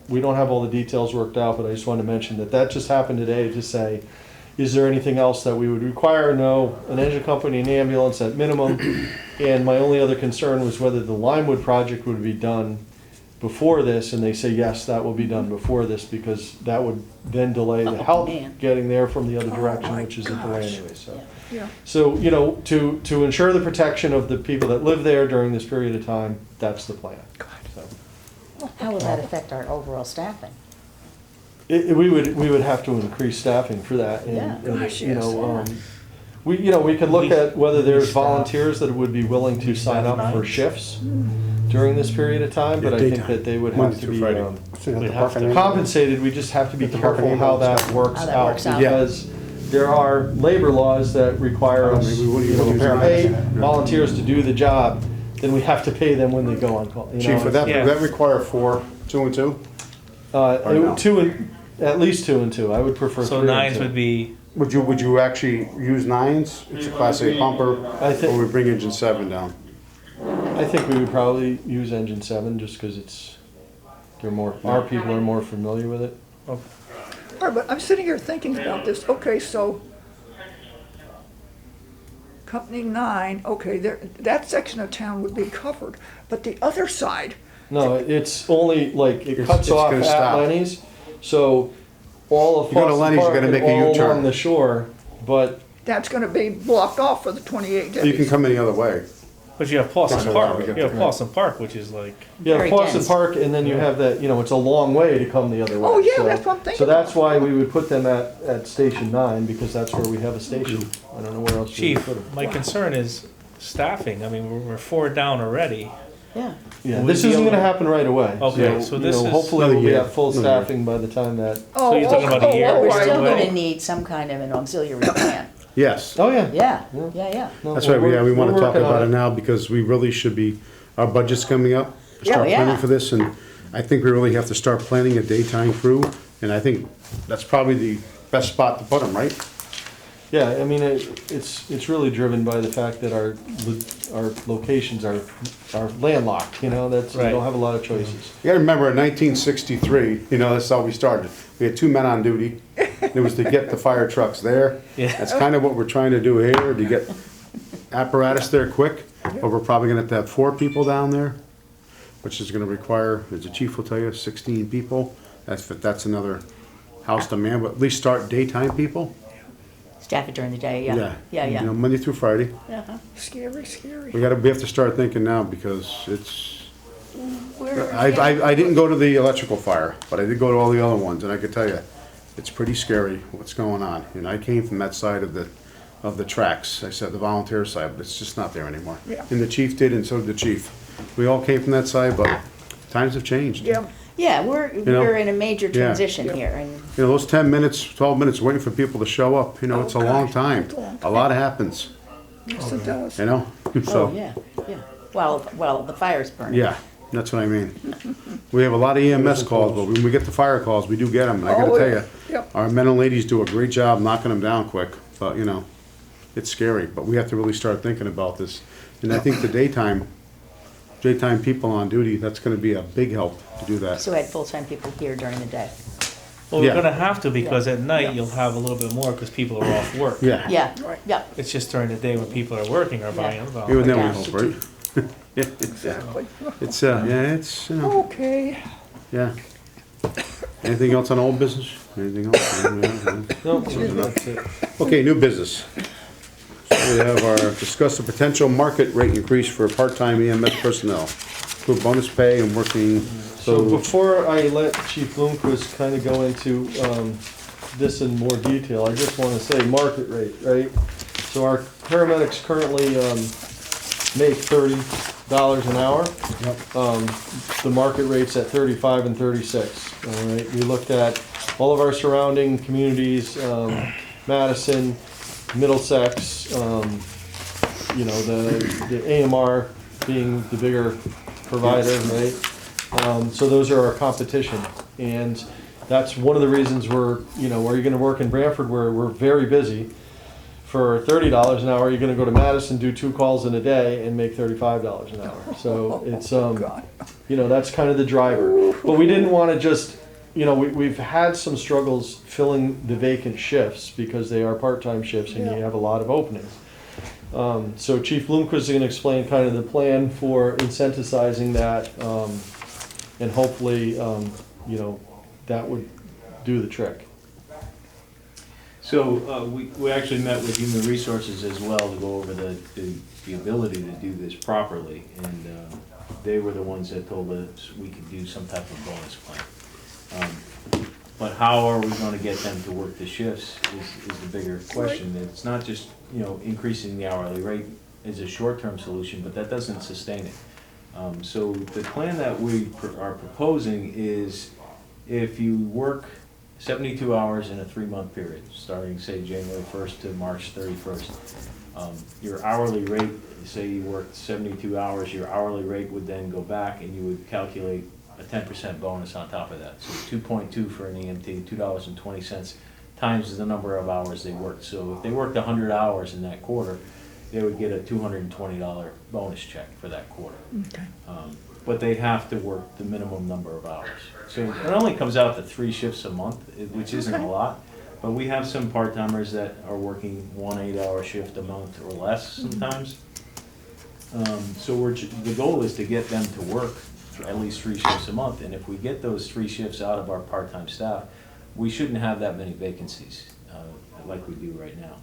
We don't have all the details worked out, but I just wanted to mention that just happened today to say, is there anything else that we would require? No, an engine company, an ambulance at minimum. And my only other concern was whether the Limewood project would be done before this, and they say, yes, that will be done before this, because that would then delay the help man. getting there from the other direction, my which is a delay gosh. anyway, so. Yeah. So, you know, to ensure the protection of the people that live there during this period of time, that's the plan. So, How will that affect our overall staffing? we would have to increase staffing for that, Yeah. and, Gosh, you know, yes. we could look at whether there's We staff- volunteers that would be willing to sign up for shifts during this period of time, but I think Daytime. that they would Monday have to through be Friday. So you We'd have the have parking to lot. compensated. We just have to be With the careful parking how ambulance. that works How that out, works out. because there are labor laws that require Oh, us, maybe what do you you know, use to in pay that? Yeah. volunteers to do the job, then we have to pay them when they go on call. You Chief, know, would that, Yeah. would that require 2 and 2? Or no? at least 2 and 2. I would prefer 3 So and 9s 2. would be, Would you actually use 9s? It's a Class A pumper, I think- or we bring engine 7 down? I think we would probably use engine 7 just because our people are more familiar with it. All right, but I'm sitting here thinking about this. Okay, so Company 9, okay, there, that section of town would be covered, but the other side, No, it's only like, it cuts It's off gonna at stop. Lenny's, so all of You go to Foster Lenny's, you Park gotta and make a all U-turn. along the shore, but that's gonna be blocked off for the 28 days. You can come any other way. but you have Paulson That's Park, why we you get have the- Paulson Park, which is like, yeah, Very Foster dense. Park, and then you have that, you know, it's a long way to come the other way. Oh, yeah, so- that's what I'm thinking So that's about. why we would put them at Station 9, because that's where we have a station. I don't know where else we would Chief, put them. my concern is staffing. I mean, we're 4 down already. Yeah. Yeah, Would this be isn't able gonna to- happen right away. Okay, so you this know, is- hopefully Another we'll be year. at full Another year. staffing by the time that, Oh, So you're talking about a year? oh, We're right. still away. gonna need some kind of an auxiliary plan. Yes. oh, yeah. Yeah, yeah. No, That's right, we we're want to talk working on about it now, because we really should be, our budget's coming up. Start Yeah. planning for this, and I think we really have to start planning a daytime crew, and I think that's probably the best spot to put them, right? Yeah, I mean, it's really driven by the fact that our locations are landlocked, you know, we Right. don't have a lot of choices. You gotta remember, in 1963, you know, that's how we started. We had 2 men on duty. It was to get the fire trucks there. Yeah. That's kind of what we're trying to do here, to get apparatus there quick. But we're probably gonna have to have 4 people down there, which is gonna require, as the chief will tell you, 16 people. That's another house to man, but at least start daytime people. Staff it during the day, yeah. Yeah, You know, yeah. Monday through Friday. Uh-huh. Scary, scary. We have to start thinking now, because it's, Where- I didn't go to the electrical fire, but I did go to all the other ones, and I could tell you, it's pretty scary what's going on. And I came from that side of the tracks, I said the volunteer side, but it's just not there anymore. Yeah. And the chief did, and so did the chief. We all came from that side, but times have changed. Yeah, Yeah, we're know? in a major Yeah. transition here, and You know, those 10 minutes, 12 minutes waiting for people to show up, you know, it's a long gosh, time. it's a long A lot happens, yes, it does. you know? oh, So, yeah, yeah. Well, the fire's burning. yeah, That's what I mean. We have a lot of EMS calls, but when we get the fire calls, we do get them. And I gotta Oh, tell yeah. you, Yep. our men and ladies do a great job knocking them down quick, but, you know, it's scary, but we have to really start thinking about this. And I think the daytime people on duty, that's gonna be a big help to do that. So we had full-time people here during the day. Well, we're Yeah. gonna have to, because at night you'll have a little bit more because people are off work. Yeah. Yeah, Right. yeah. It's just during the day when people are working or buying alcohol. Even then Yeah. we hope, right? Yeah, Exactly. it's, yeah, it's, you know, Okay. yeah. Anything else on old business? Anything else? No, that's it. Okay, new business. So we have our, discuss the potential market rate increase for part-time EMS personnel. For bonus pay and working, So so, before I let Chief Bloomquist kind of go into this in more detail, I just want to say market rate, right? So our paramedics currently make $30 an hour. The market rate's at 35 and 36. All right, we looked at all of our surrounding communities, Madison, Middlesex, you know, the AMR being the bigger provider, right? So those are our competition, and that's one of the reasons we're, you know, where you're gonna work in Branford, where we're very busy. For $30 an hour, you're gonna go to Madison, do 2 calls in a day, and make $35 an hour. So it's, God. you know, that's kind of the driver. But we didn't wanna just, you know, we've had some struggles filling the vacant shifts, because they are part-time shifts, and you have a lot of openings. So Chief Bloomquist is gonna explain kind of the plan for incentivizing that, and hopefully, you know, that would do the trick. So, we actually met with Human Resources as well to go over the ability to do this properly, and they were the ones that told us we could do some type of bonus plan. But how are we gonna get them to work the shifts is the bigger question. It's not just, you know, increasing the hourly rate is a short-term solution, but that doesn't sustain it. So the plan that we are proposing is if you work 72 hours in a 3-month period, starting, say, January 1st to March 31st. Your hourly rate, say you worked 72 hours, your hourly rate would then go back and you would calculate a 10% bonus on top of that. So 2.2 for an EMT, $2.20 times the number of hours they worked. So if they worked 100 hours in that quarter, they would get a $220 bonus check for that quarter. Okay. But they have to work the minimum number of hours. So it only comes out to 3 shifts a month, which isn't a lot. But we have some part-timers that are working 1 8-hour shift a month or less sometimes. So the goal is to get them to work at least 3 shifts a month. And if we get those 3 shifts out of our part-time staff, we shouldn't have that many vacancies like we do right now.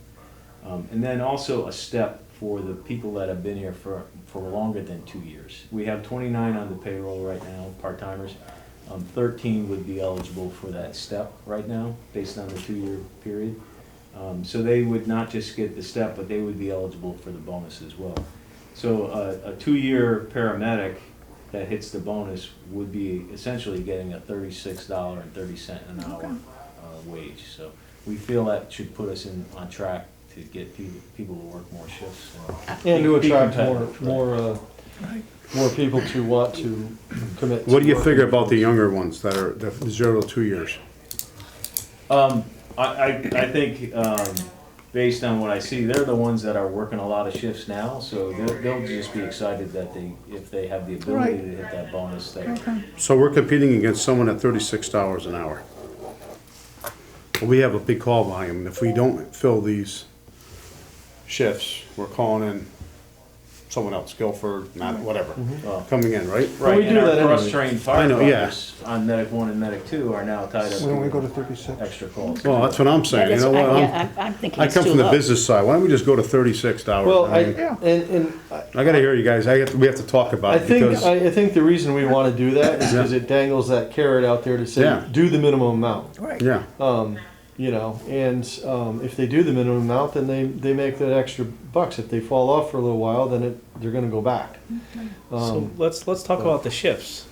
And then also a step for the people that have been here for longer than 2 years. We have 29 on the payroll right now, part-timers. 13 would be eligible for that step right now, based on the 2-year period. So they would not just get the step, but they would be eligible for the bonus as well. So a 2-year paramedic that hits the bonus would be essentially getting a $36.30 an hour wage. So we feel that should put us on track to get people to work more shifts. And to be attract competitive, right? more people to want to commit. what do to you working figure with about the us. younger ones that are, the 0 to 2 years? I think, based on what I see, they're the ones that are working a lot of shifts now, so they'll just be excited that if they have the ability to hit that bonus, that So we're competing against someone at $36 an hour. We have a big call volume, and if we don't fill these shifts, we're calling in someone else, Guilford, not whatever, coming in, right? Well, we and do our that anyway. cross-trained I know, yeah. firefighters on Medic 1 and Medic 2 are now tied up Why don't we go to to 36? extra calls. Well, that's what I'm saying, you know what? I'm thinking I it's come too from the low. business side, why don't we just go to $36? Well, I mean, and I gotta hear you guys, we have to talk about I it, think, because, I think the reason we want to do that is because Yeah. it dangles that carrot out there to say, Yeah. do the minimum amount. Right. yeah, You know, and if they do the minimum amount, then they make that extra bucks. If they fall off for a little while, then they're going to go back. So let's talk about the shifts.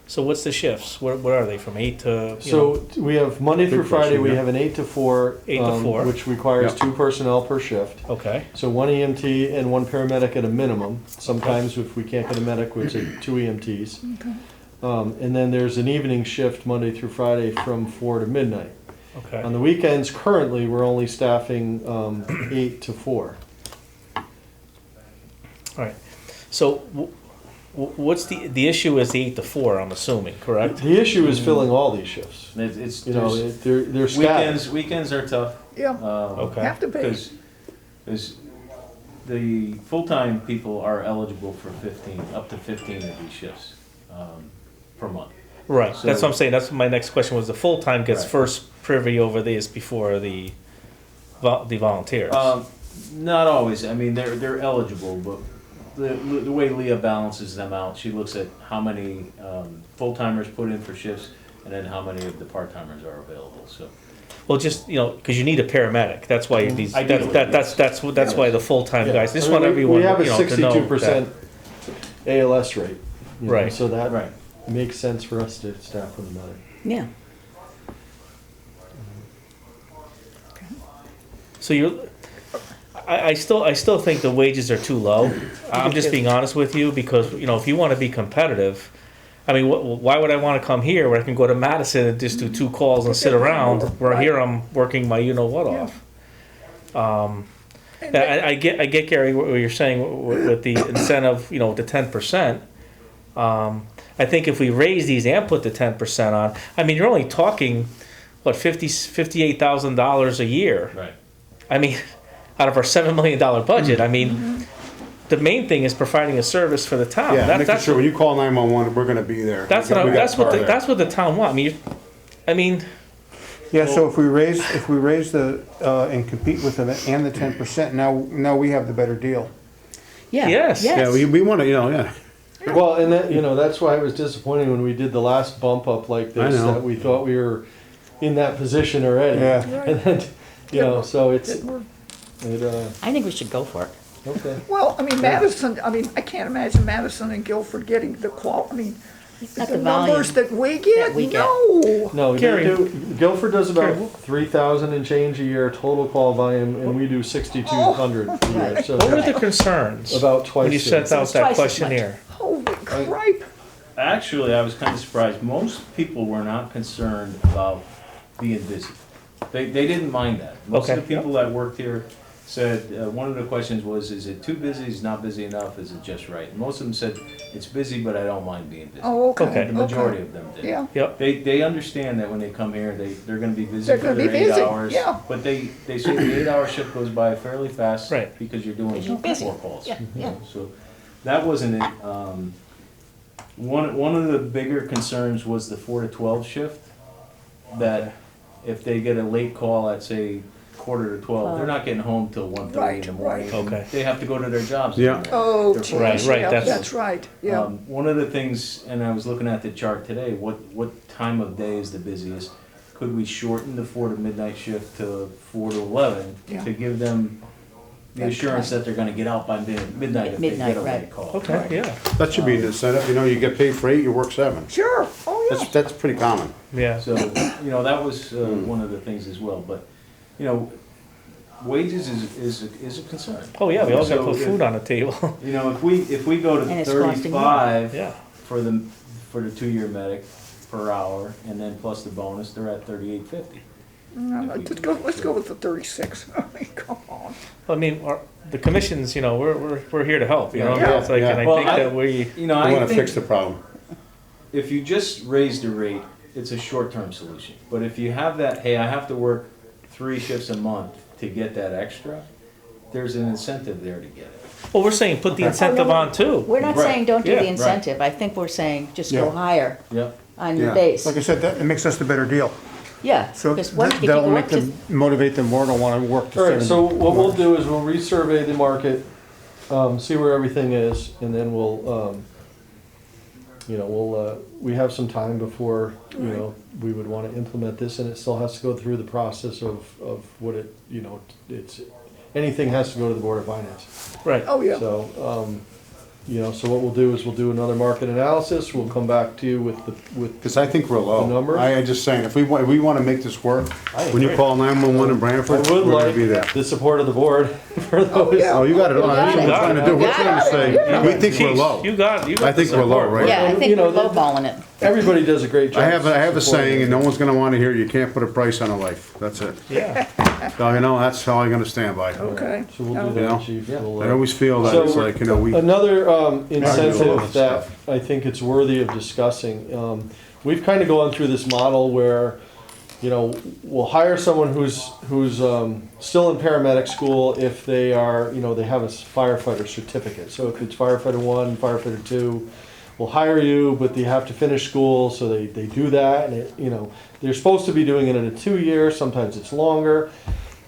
So what's the shifts? What are they, from 8 to, you So know? we have Monday through Good Friday, question, we yeah. have an 8 to 4. 8 to 4. Which requires Yep. 2 personnel per shift. Okay, So 1 EMT and 1 paramedic at a minimum. Sometimes if we can't get a medic, we take 2 EMTs. And then there's an evening shift Monday through Friday from 4 to midnight. okay. On the weekends, currently, we're only staffing 8 to 4. All right. So what's the issue is the 8 to 4, I'm assuming, correct? The issue is filling all these shifts. It's, You know, there's- they're scattered. weekends are tough. Yeah, Okay. have to be. Because the full-time people are eligible for 15, up to 15 of these shifts per month. Right, So- that's what I'm saying, that's my next question, was the full-time gets Right. first privy over this before the volunteers? Not always. I mean, they're eligible, but the way Leah balances them out, she looks at how many full-timers put in for shifts and then how many of the part-timers are available, so. Well, just, you know, because you need a paramedic, that's why these, Ideally, that's why the full-time Yeah. guys, just I mean, want everyone, We have a you know, to know 62% that. ALS rate. you know, Right. So that Right. makes sense for us to staff with a medic. Yeah. So you're, I still think the wages are too low. I'm just being honest with you, because, you know, if you want to be competitive, I mean, why would I want to come here where I can go to Madison and just do 2 calls and sit around, where here I'm working my you-know-what off? And I get, Gary, what you're saying with the incentive, you know, the 10%. I think if we raise these and put the 10% on, I mean, you're only talking, what, $58,000 a year? Right. I mean, out of our $7 million budget, I mean, the main thing is providing a service for the town. Yeah, making That's sure when you call 911, we're gonna be there. that's We got car there. that's what the town want. I mean, Yeah, so if we raise the, and compete with them and the 10%, now we have the better deal. Yeah. Yes. Yeah, we wanna, you know, yeah. Well, and that, you know, that's why it was disappointing when we did the last bump up like this, I know. that we thought we were in that position already. Yeah. And then, you know, so it's, Didn't work. I think we should go for it. okay. Well, I mean, Madison, I mean, I can't imagine Madison and Guilford getting the I mean, Not the the volume numbers that we get, that we get. no. No, Gary. Guilford does about Gary. 3,000 and change a year total call volume, and we do 6,200 a year. Right. So what were the concerns about twice. when you sent as- out It's that twice as questionnaire? Holy cripe. Actually, I was kind of surprised. Most people were not concerned about being busy. They didn't mind that. Most of Okay, the people that worked here said, one of the questions was, is it too busy, is it not busy enough, is it just right? And most of them said, it's busy, but I don't mind being busy. Oh, okay. Okay. The majority of them did. Yeah, Yep. They understand that when they come here, they're gonna be busy They're for gonna their be 8 busy, hours. yeah. But they say the 8-hour shift goes by fairly fast. Right. Because you're doing You're busy. 4 calls. Yeah, yeah. So that wasn't it. One of the bigger concerns was the 4 to 12 shift. That if they get a late call at, say, 11:45, they're not getting home till 1:30 in the morning. Right, right. Okay. They have to go to their jobs. Yeah. in the morning. oh, They're geez, Right, right, yeah, that's- that's right, yeah. One of the things, and I was looking at the chart today, what time of day is the busiest? Could we shorten the 4 to midnight shift to 4 to 11 Yeah. to give them the That's assurance right. that they're gonna get out by midnight if they Midnight, get a right. late call? Okay, yeah, That should be the setup, you know, you get paid for 8, you work 7. Sure, oh, yeah. That's pretty common. yeah. So, you know, that was one of the things as well, but, you know, wages is a concern. Oh, yeah, we all got to So put if- food on the table. You know, if we go And to it's costing 35 Yeah. for the 2-year medic per hour, and then plus the bonus, they're at $38.50. No, let's go with the 36, I mean, come on. I mean, the commissions, you know, we're here to help, you know? Yeah, It's like, yeah. and I Well, think that we, You know, We I wanna think fix the problem. if you just raise the rate, it's a short-term solution. But if you have that, hey, I have to work 3 shifts a month to get that extra, there's an incentive there to get it. well, we're saying put the incentive on too. We're not Right. saying don't do Yeah, the right. incentive. I think we're saying just go Yeah. higher Yep. on your Yeah. base. Like I said, that makes us the better deal. Yeah, So because what if you that'll go make up to, them, motivate them more to want to work to All 7. right, so what we'll do is we'll resurvey the market, see where everything is, and then we'll, we have some time before, we would want to implement this, and it still has to go through the process of what it, anything has to go to the Board of Finance. Right. Oh, yeah, So, So what we'll do is we'll do another market analysis. We'll come back to you with Because I think we're low. The numbers? I just saying, if we want to make this work, when you call 911 in I Branford, would we're like gonna be there. the support of the board for those. Oh, you got it. Oh, that's what we're trying to do. We're trying to say, we think we're Jeez, low. You got I think the we're low, support. right? Yeah, I think You we're know, lowballing it. Everybody does a great job. I have a supporting saying, it. and no one's gonna want to hear, you can't put a price on a life. That's it. Yeah. So, that's how I'm gonna stand by. Okay. So we'll do You know? that, chief. We'll, I always feel that So, it's like, we. Another Yeah, incentive that stuff. I think it's worthy of discussing, we've kind of gone through this model where, we'll hire someone who's still in paramedic school if they are, they have a firefighter certificate. So if it's firefighter 1, firefighter 2, we'll hire you, but they have to finish school, so they do that, and they're supposed to be doing it in a 2-year, sometimes it's longer.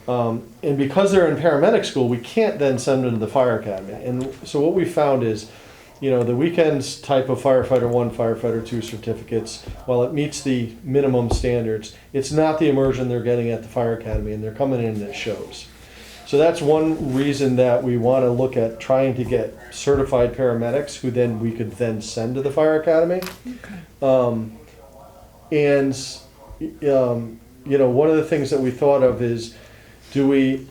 And because they're in paramedic school, we can't then send them to the fire academy. And so what we found is, the weekends type of firefighter 1, firefighter 2 certificates, while it meets the minimum standards, it's not the immersion they're getting at the fire academy, and they're coming in and it shows. So that's one reason that we want to look at trying to get certified paramedics who then we could then send to the fire academy. One of the things that we thought of is, do we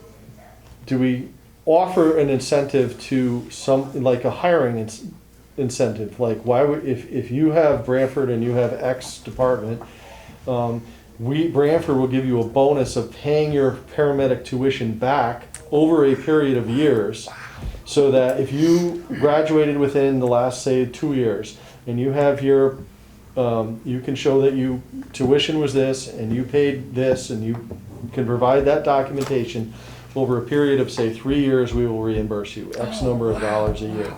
offer an incentive to some, like a hiring incentive? Like, why would, if you have Branford and you have X department, Branford will give you a bonus of paying your paramedic tuition back over a period of years, so that if you graduated within the last, say, 2 years, and you have your, you can show that you tuition was this, and you paid this, and you can provide that documentation, over a period of, say, 3 years, we will reimburse you X number of dollars a year.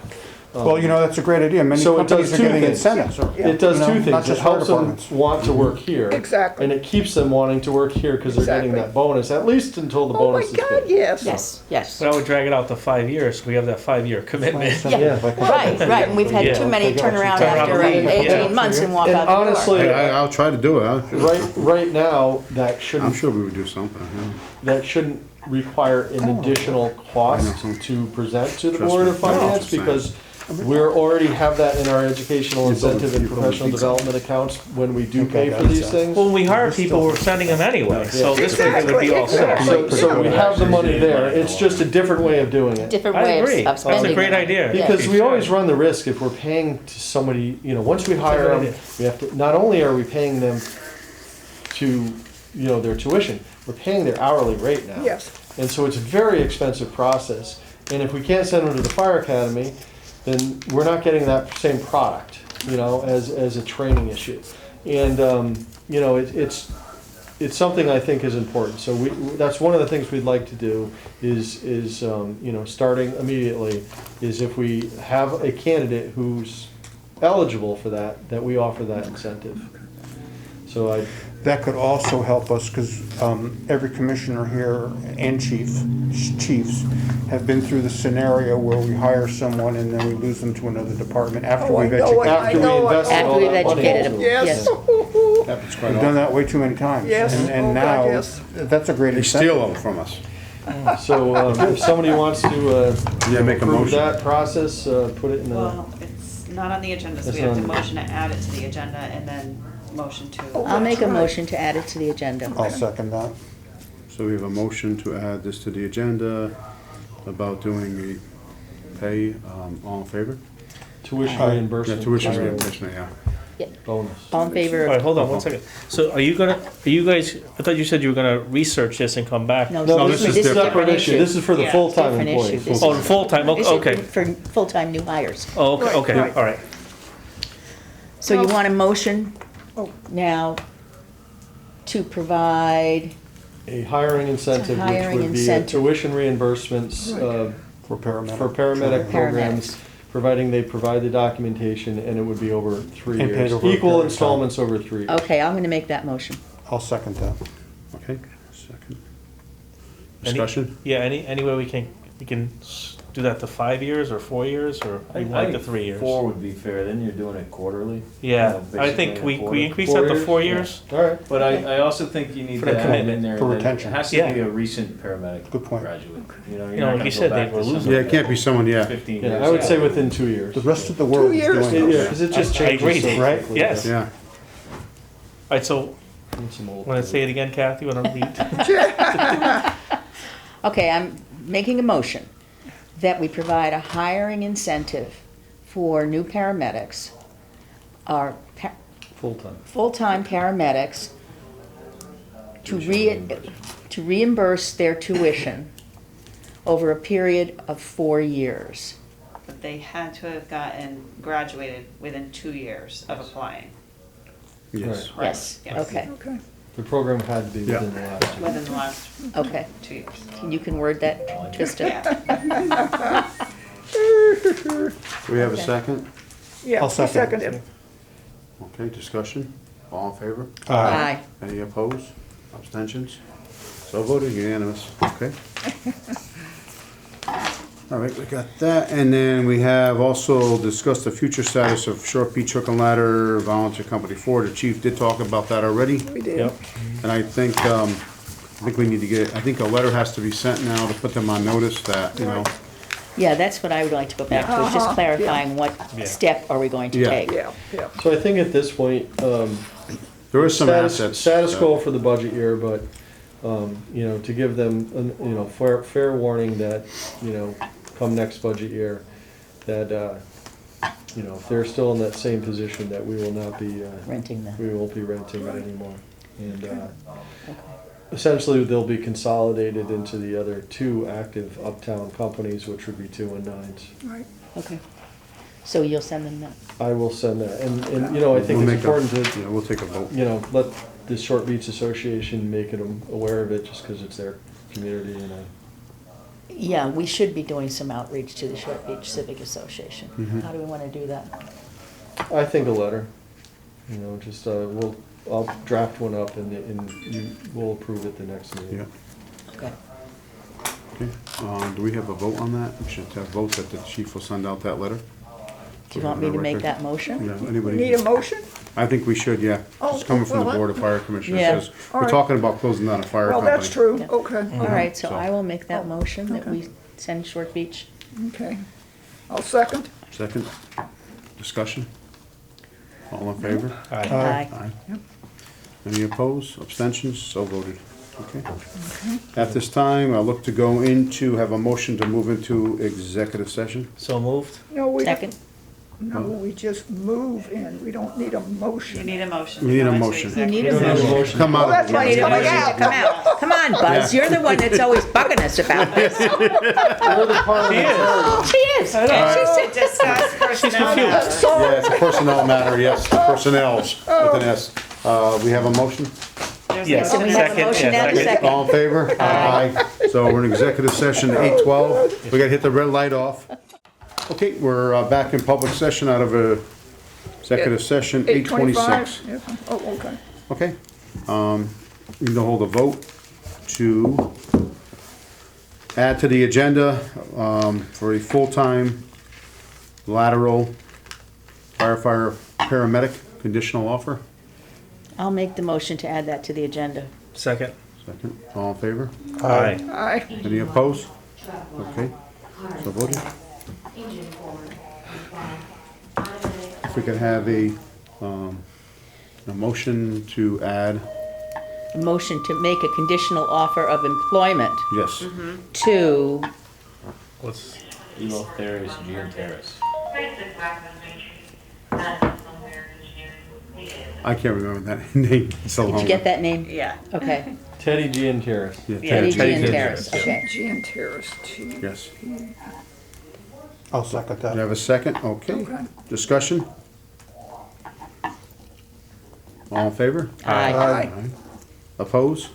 Well, that's a great idea. Many So it does companies are two getting things. incentives. It does two Not things. It just fire helps them departments. want to work here. Exactly. And it keeps them wanting to work here because they're getting Exactly. that bonus, at least until the Oh my bonus is God, paid. yes. Yes. But I would drag it out to 5 years, so we have that 5-year commitment. Yeah. Right, and we've had too many turn around after Yeah. 18 months and walk And out the door. honestly, I'll try to do it, huh? right now, that I'm shouldn't sure we would do something, require an additional cost to present to the Trust Board me. of Finance, No, because we're already have that in our educational incentive and you probably professional think so. development accounts when we do Okay, pay for these that's- things. Well, when we hire people, we're sending them anyway, so this way they would be all set. So we have the money there, it's just a different way of doing it. Different I way agree. of That's spending a great it. idea. Yeah. Because we always run the risk if we're paying to somebody, once we hire them, we have to, not only are we paying them to, their tuition, we're paying their hourly rate now. Yes. And so it's a very expensive process. And if we can't send them to the fire academy, then we're not getting that same product, as a training issue. And, it's something I think is important. So that's one of the things we'd like to do is starting immediately, is if we have a candidate who's eligible for that we offer that incentive. So That could also help us, because every commissioner here and chiefs have been through the scenario where we hire someone and then we lose them to another department after Oh, I we've know it. educated. after we know it. invested After all we've that money educated into them. it. Yes. Happens quite We've done often. that way too many times. Yes. And Oh, God, now, yes. that's a great They incentive. steal them from us. So if somebody wants to Yeah, make a approve motion. that process, put it in the, Well, it's not on the agenda, so It's we have to not- motion to add it to the agenda and then motion to. I'll make a That's right. motion to add it to the agenda. I'll second that. So we have a motion to add this to the agenda about doing the pay, all in favor? tuition Yeah, reimbursement. tuition reimbursement, yeah. Bonus. All in favor All right, of, hold on one second. So are you guys, I thought you said you were gonna research this and come back. no, No, this this is is a different. separate issue. This is for the Yeah. full-time Different employee. issue. This Oh, the full-time, This is okay. for full-time new hires. Oh, okay, Right, okay, right. all right. So you want a motion Oh. now to provide, A hiring incentive, which Hiring would be a incentive. tuition reimbursements For paramedic. for paramedic programs, Paramedics. providing they provide the documentation, and it would be over 3 And paid years. over a Equal period of installments over 3 years. okay, I'm gonna make that motion. I'll second that. Okay, second. Any- Discussion? Yeah, any way we can do that to 5 years or 4 years, or you like the 3 years? 4 would be fair, then you're doing it quarterly. Yeah, You know, I basically think in a we quarter. increase that to 4 years. All right. But I also think you need For to the add in commitment, there for that retention. it has to Yeah. be a recent paramedic Good point. graduate. You know, You you're know, not like gonna you go said, back they were to losing. somebody Yeah, it can't be someone, yeah. 15 Yeah, years I would say ago. within 2 years. The rest of the world is years. doing Yeah, it. because it just I changes agree, so Dave. quickly. Yes. Yeah. All right, so, And some old- want to say it again, Kathy, want to read? Okay, I'm making a motion that we provide a hiring incentive for new paramedics, our Full-time. full-time paramedics, to reimburse their tuition over a period of 4 years. But they had to have graduated within 2 years of applying. Yes. Yes, Yes. okay, Okay. The program had to be Yeah. within the last year. Within the last okay. 2 years. You can word that, Trista? Yeah. Do we have a Okay. second? Yeah, I'll he second. seconded it. Okay, discussion? All in favor? Aye. Any opposed? Abstentions? So voted, unanimous, okay? All right, we got that, and then we have also discussed the future status of Short Beach Hook and Ladder Volunteer Company 4. The chief did talk about that already, We did. Yep. and I think we need to get, I think a letter has to be sent now to put them on notice that, you know, Yeah, that's what I would like to go back to, is just Uh-huh, clarifying what Yeah. step are we going to Yeah. take? Yeah, yeah. So I think at this point, there is some assets. status that- quo for the budget year, but, you know, to give them, you know, fair warning that, you know, come next budget year, that, you know, if they're still in that same position, that we will not be, Renting them. we won't be renting it anymore. And, essentially, they'll be consolidated into the other 2 active uptown companies, which would be 2 and 9s. Right. Okay. So you'll send them that? I will send that, and, you know, I think We'll it's make a- important to, Yeah, we'll take a vote. you know, let the Short Beach Association make them aware of it, just because it's their community, and Yeah, we should be doing some outreach to the Short Beach Civic Association. How do we want to do that? I think a letter, you know, just, I'll draft one up and you will approve it the next Yeah, meeting. Okay. okay. Do we have a vote on that? We should have votes that the chief will send out that letter. Do you want me to make that motion? Yeah, Need anybody? a motion? I think we should, yeah. Oh, It's coming from the well, Board of Fire Commissioners. Yeah. 'Cause All we're right. talking about closing down a fire Well, company. that's true. Yeah. Okay, All right, so So- I will make that Oh, motion that okay. we send Short Beach. okay. I'll second. Second, discussion? All in favor? Aye. Aye. Aye. Any opposed, abstentions, so voted. Okay. At this time, I'll look to go into, have a motion to move into executive session. So moved? No, we don't. Second? No, we just move in. We don't need a You motion. need a motion. We to need go a into motion. You need a executive Have a session. motion. Come Oh, out. that's why it's Need a coming motion out. to come out. Come on, Buzz, you're the one that's always bugging us about this. You're the parliamentarian. She is. She said, Discuss personnel confused. matters. Yeah, it's a personnel matter, yes, personnel's with an S. We have a motion? There's Yes. a So we have a Second, motion yeah, and a second. second. All in favor? Aye. So we're in executive session, 8:12. We gotta hit the red light off. Okay, we're back in public session out of a executive session, 8:26. 8:25? Oh, okay. Okay, we need to hold a vote to add to the agenda, for a full-time lateral firefighter paramedic conditional offer. I'll make the motion to add that to the agenda. Second? Second, all in favor? Aye. Aye. Any opposed? Okay, so voted. If we could have a motion to add, A motion to make a conditional offer of employment yes, to, What's, Elo Terrace, Gian Terrace. I can't remember that name, it's so long. did you get that name? Yeah. Okay. Teddy G and Terrace. Yeah, Teddy G Teddy and G. Terrace, okay. G and Terrace, T. Yes. I'll second Do you that. have a second? Okay. Okay. Discussion? All in favor? Aye. Aye. Opposed?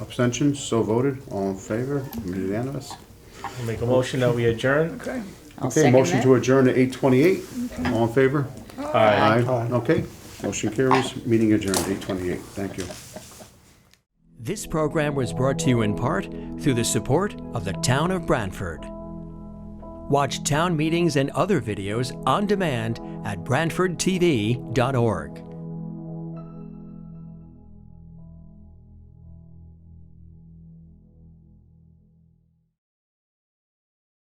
Abstentions? So voted. All in favor? Unanimous. I'll make a motion that we adjourn? Okay. I'll Okay, second motion to that. adjourn at 8:28. All in favor? Aye. Aye. Okay. Motion carries. Meeting adjourned, 8:28. Thank you. This program was brought to you in part through the support of the Town of Branford. Watch town meetings and other videos on demand at BranfordTV.org.